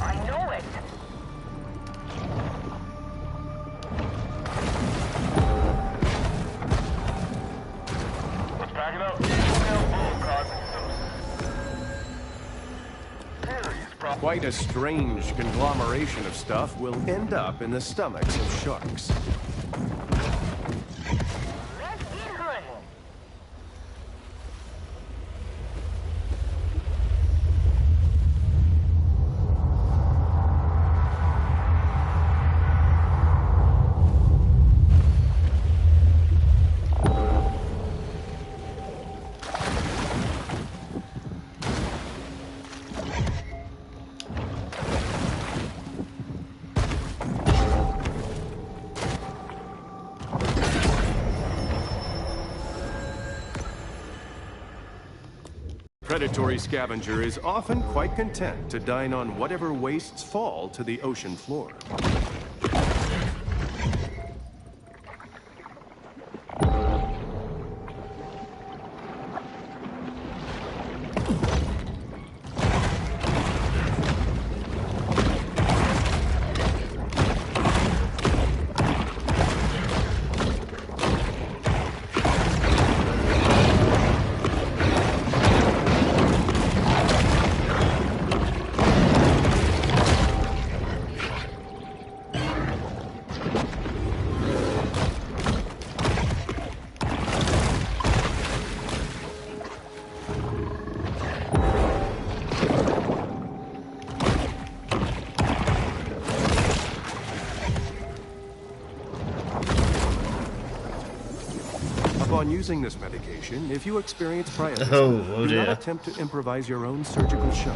I know it. Let's pack it up. Quite a strange conglomeration of stuff will end up in the stomachs of sharks. Let's get hunting. Predatory scavenger is often quite content to dine on whatever wastes fall to the ocean floor. Upon using this medication, if you experience priapism, Oh do not dear. attempt to improvise your own surgical shot.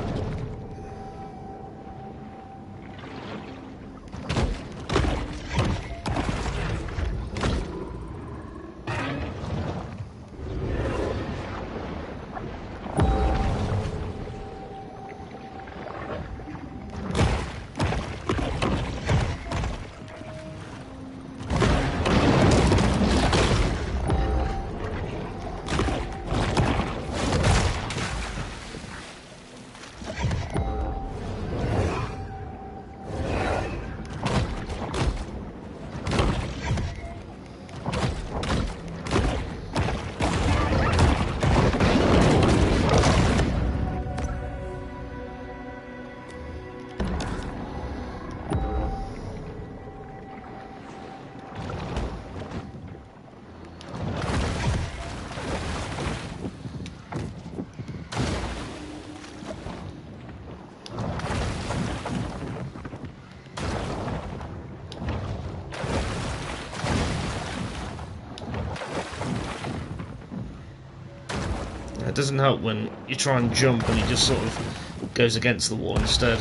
It doesn't help when you try and jump and he just sort of goes against the wall instead.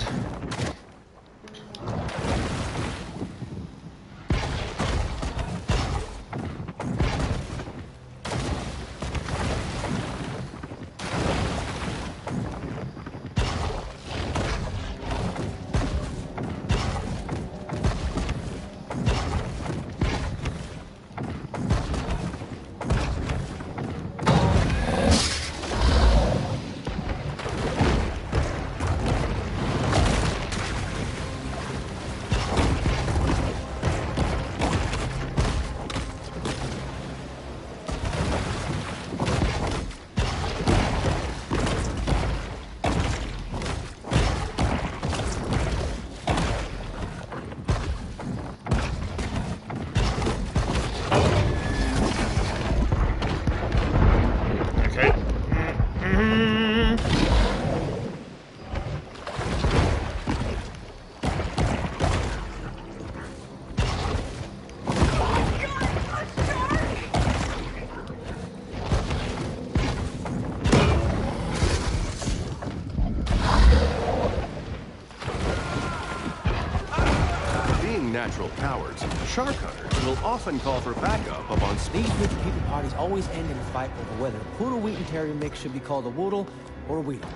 natural cowards, shark hunters will often call for backup upon speed. These rich people parties always end in a fight over whether a poodle wheat and terrier mix should be called a woodle or a weedle.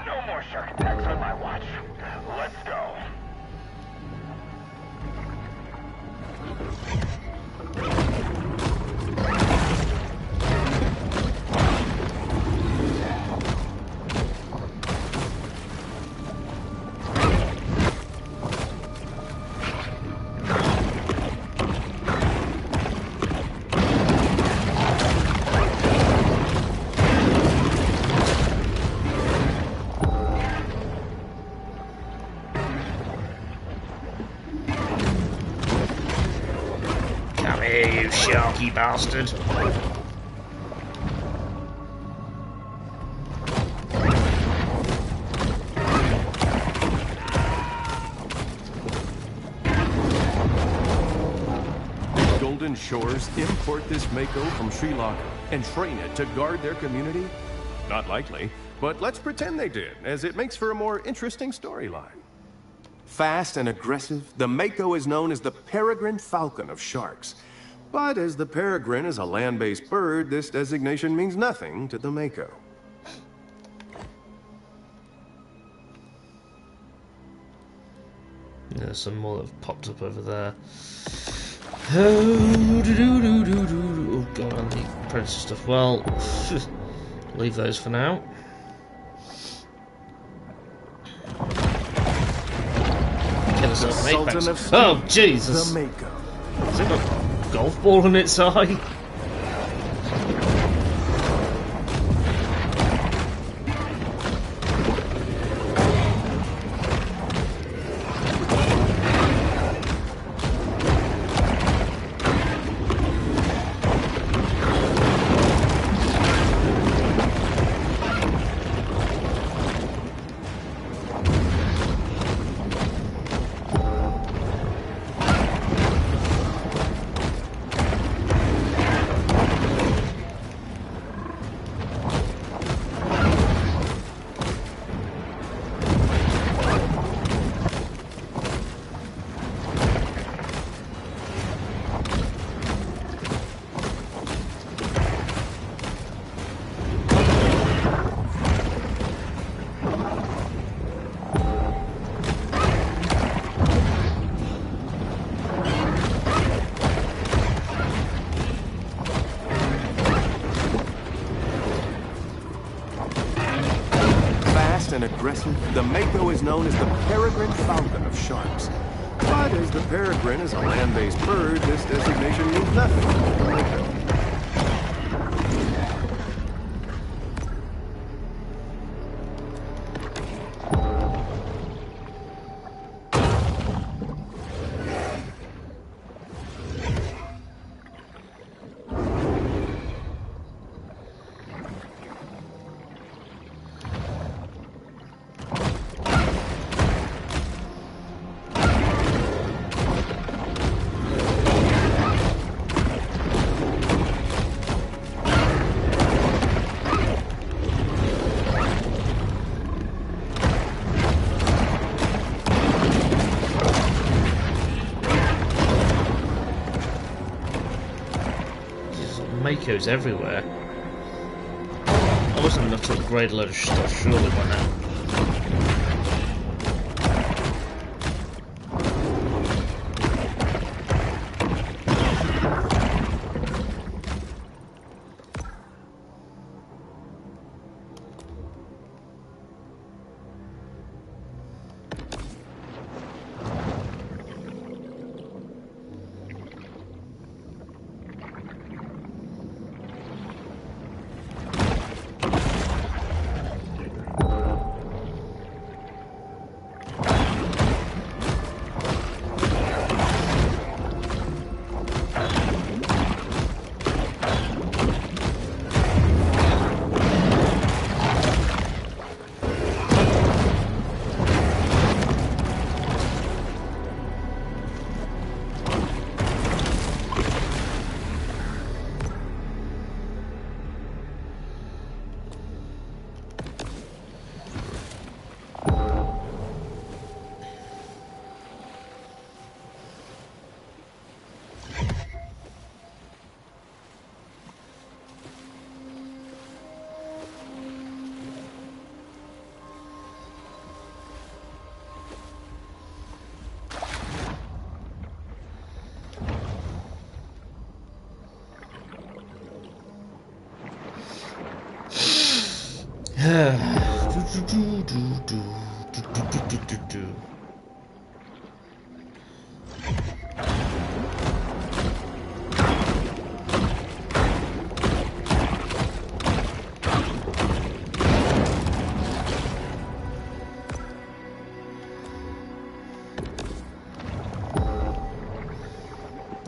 No more shark attacks on my watch. Let's go. Come here, you sharky bastard. Golden Shores import this Mako from Sri Lanka and train it to guard their community? Not likely, but let's pretend they did, as it makes for a more interesting storyline. Fast and aggressive, the Mako is known as the peregrine falcon of sharks. But as the peregrine is a land-based bird, this designation means nothing to the Mako. There's some more that have popped up over there. Oh, God, I need Predator stuff. Well, leave those for now. Get us The some Sultan of Apex. Speed, Oh, Jesus! the Mako. Has it got a golf ball in its eye? And aggressive, the Mako is known as the peregrine falcon of sharks. But as the peregrine is a land-based bird, this designation means nothing to the Mako. Makos everywhere. I wasn't enough to upgrade a load of stuff, surely by now.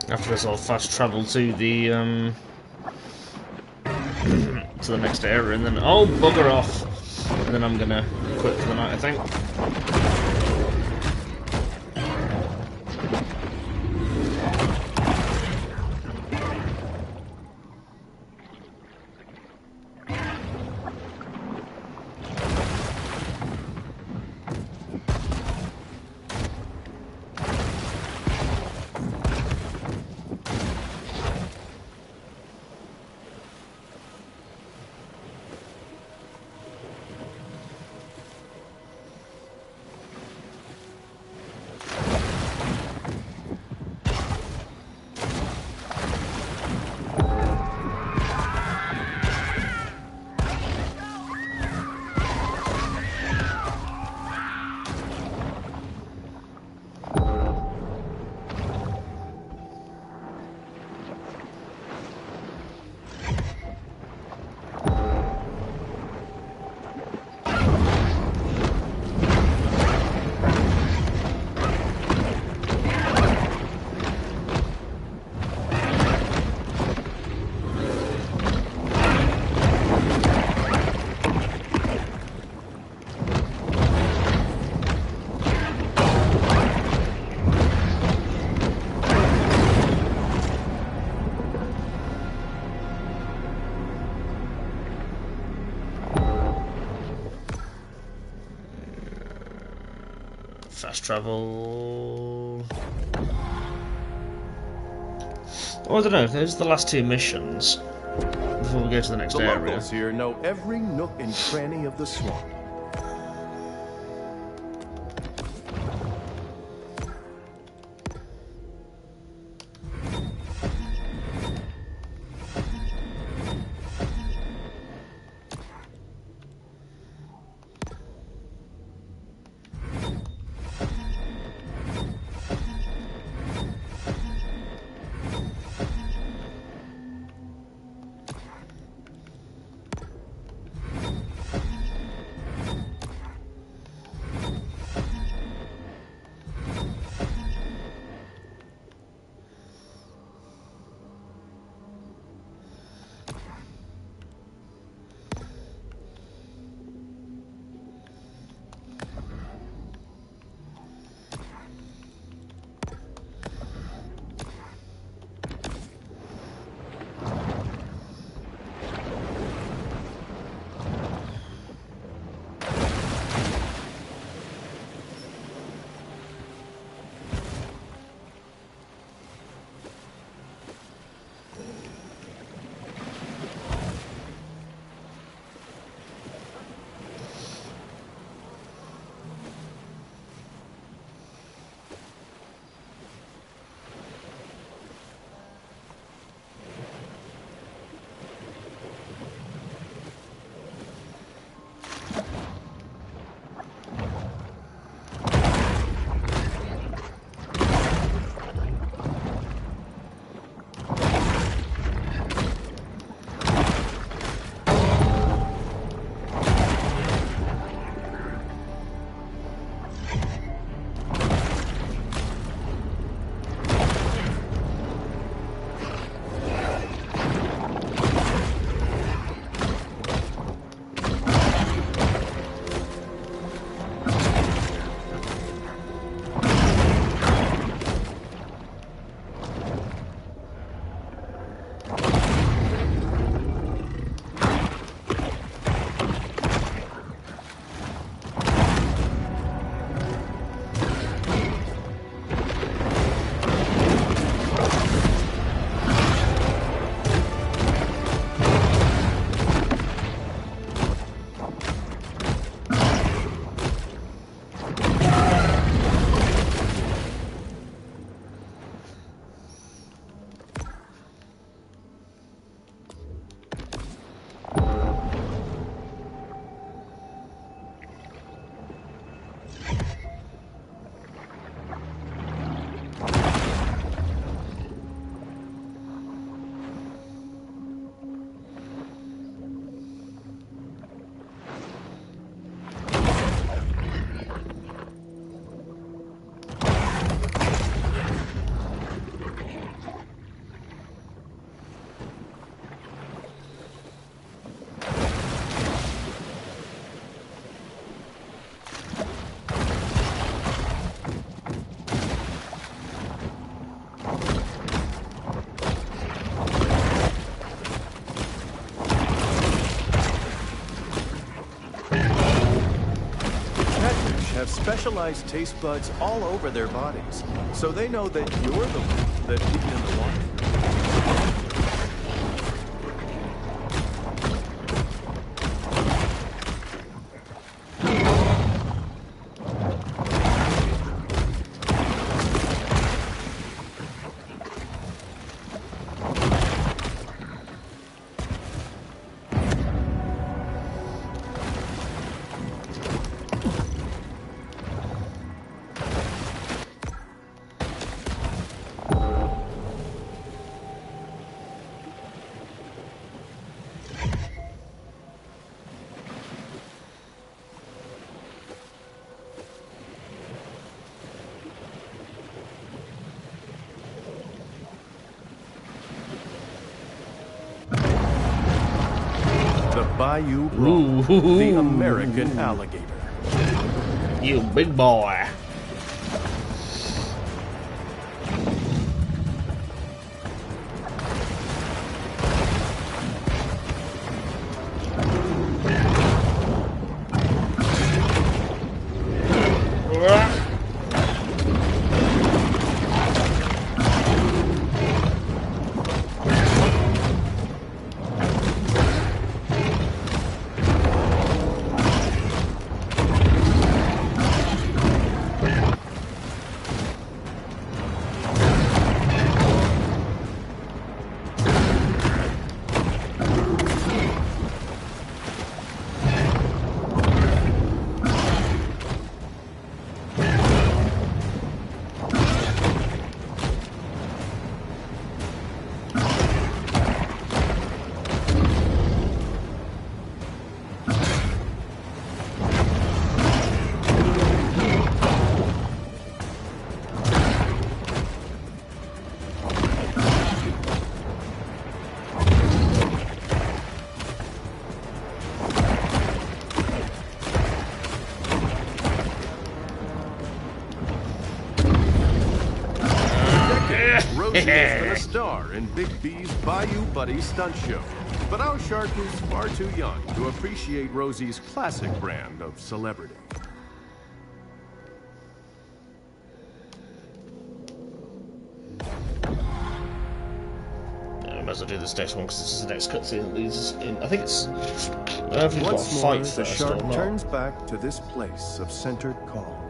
After this, I'll fast travel to the to the next area, and then oh bugger off, and then I'm gonna quit for the night, I think. Fast travel. Oh, I don't know. Those are the last two missions before we go to the next area. The locals here know every nook and cranny of the swamp. have specialized taste buds all over their bodies, so they know that you're the one that beat in the water. Bayou Bronc, the American alligator. You big boy. Rosie has been a star in Big B's Bayou Buddy stunt show, but our shark is far too young to appreciate Rosie's classic brand of celebrity. I might as well do this next one because this is the next cutscene. These in, I think it's. I don't know if we've got a Once more, fight the first shark or not. turns back to this place of centered calm.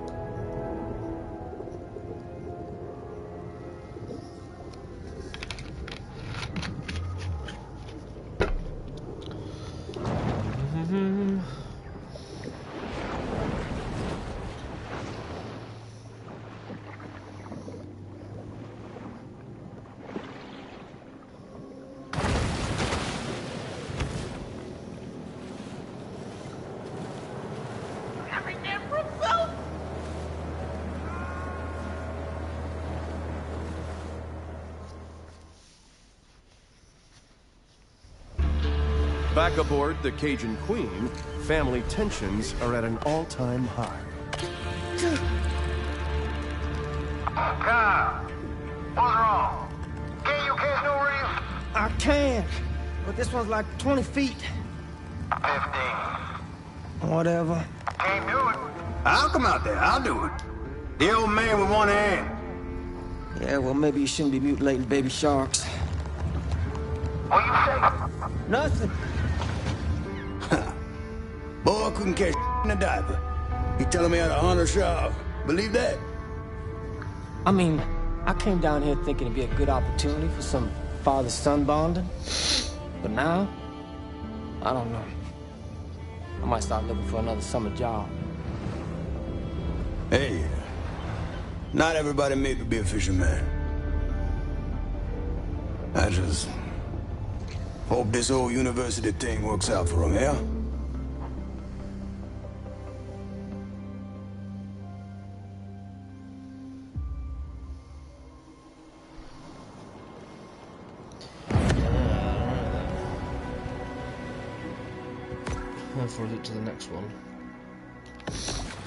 Back aboard the Cajun Queen, family tensions are at an all-time high. Kyle, what's wrong? Can you catch no reef? I can, but this one's like 20 feet. 15. Whatever. Can't do it. I'll come out there. I'll do it. The old man with one hand. Yeah, well, maybe you shouldn't be mutilating baby sharks. What you say? Nothing. Boy couldn't catch in a diaper. He telling me how to hunt a shark. Believe that? I mean, I came down here thinking it'd be a good opportunity for some father-son bonding. But now, I don't know. I might start looking for another summer job. Hey, not everybody made to be a fisherman. I just hope this whole university thing works out for him, yeah? I'll forward it to the next one.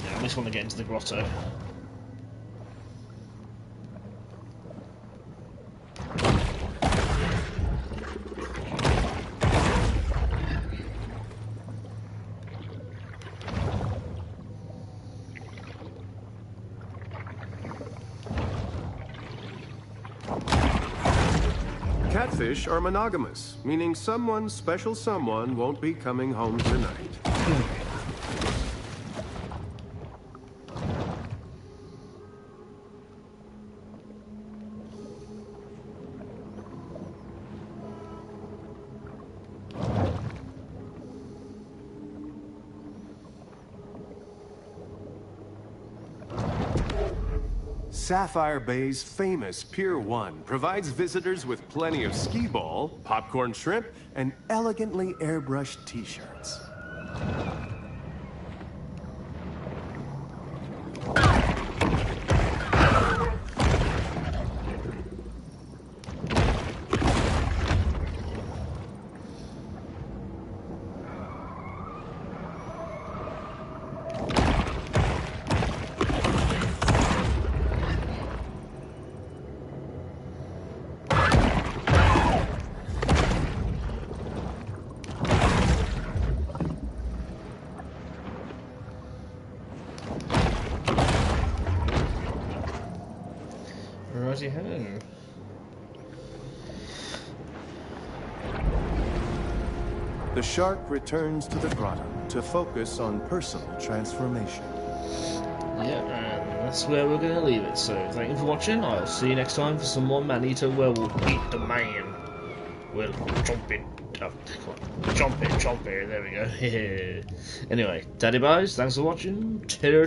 Yeah, I just want to get into the grotto. fish are monogamous, meaning someone special someone won't be coming home tonight. Sapphire Bay's famous Pier 1 provides visitors with plenty of skee ball, popcorn shrimp, and elegantly airbrushed t-shirts. Righty-ho. The shark returns to the grotto to focus on personal transformation. Yeah, and that's where we're going to leave it. So thank you for watching. I'll see you next time for some more Man-Eater where we'll eat the man. We'll chomp it. Oh, chomp it, chomp it. There we go. Anyway, Daddy Boys, thanks for watching. Cheerio.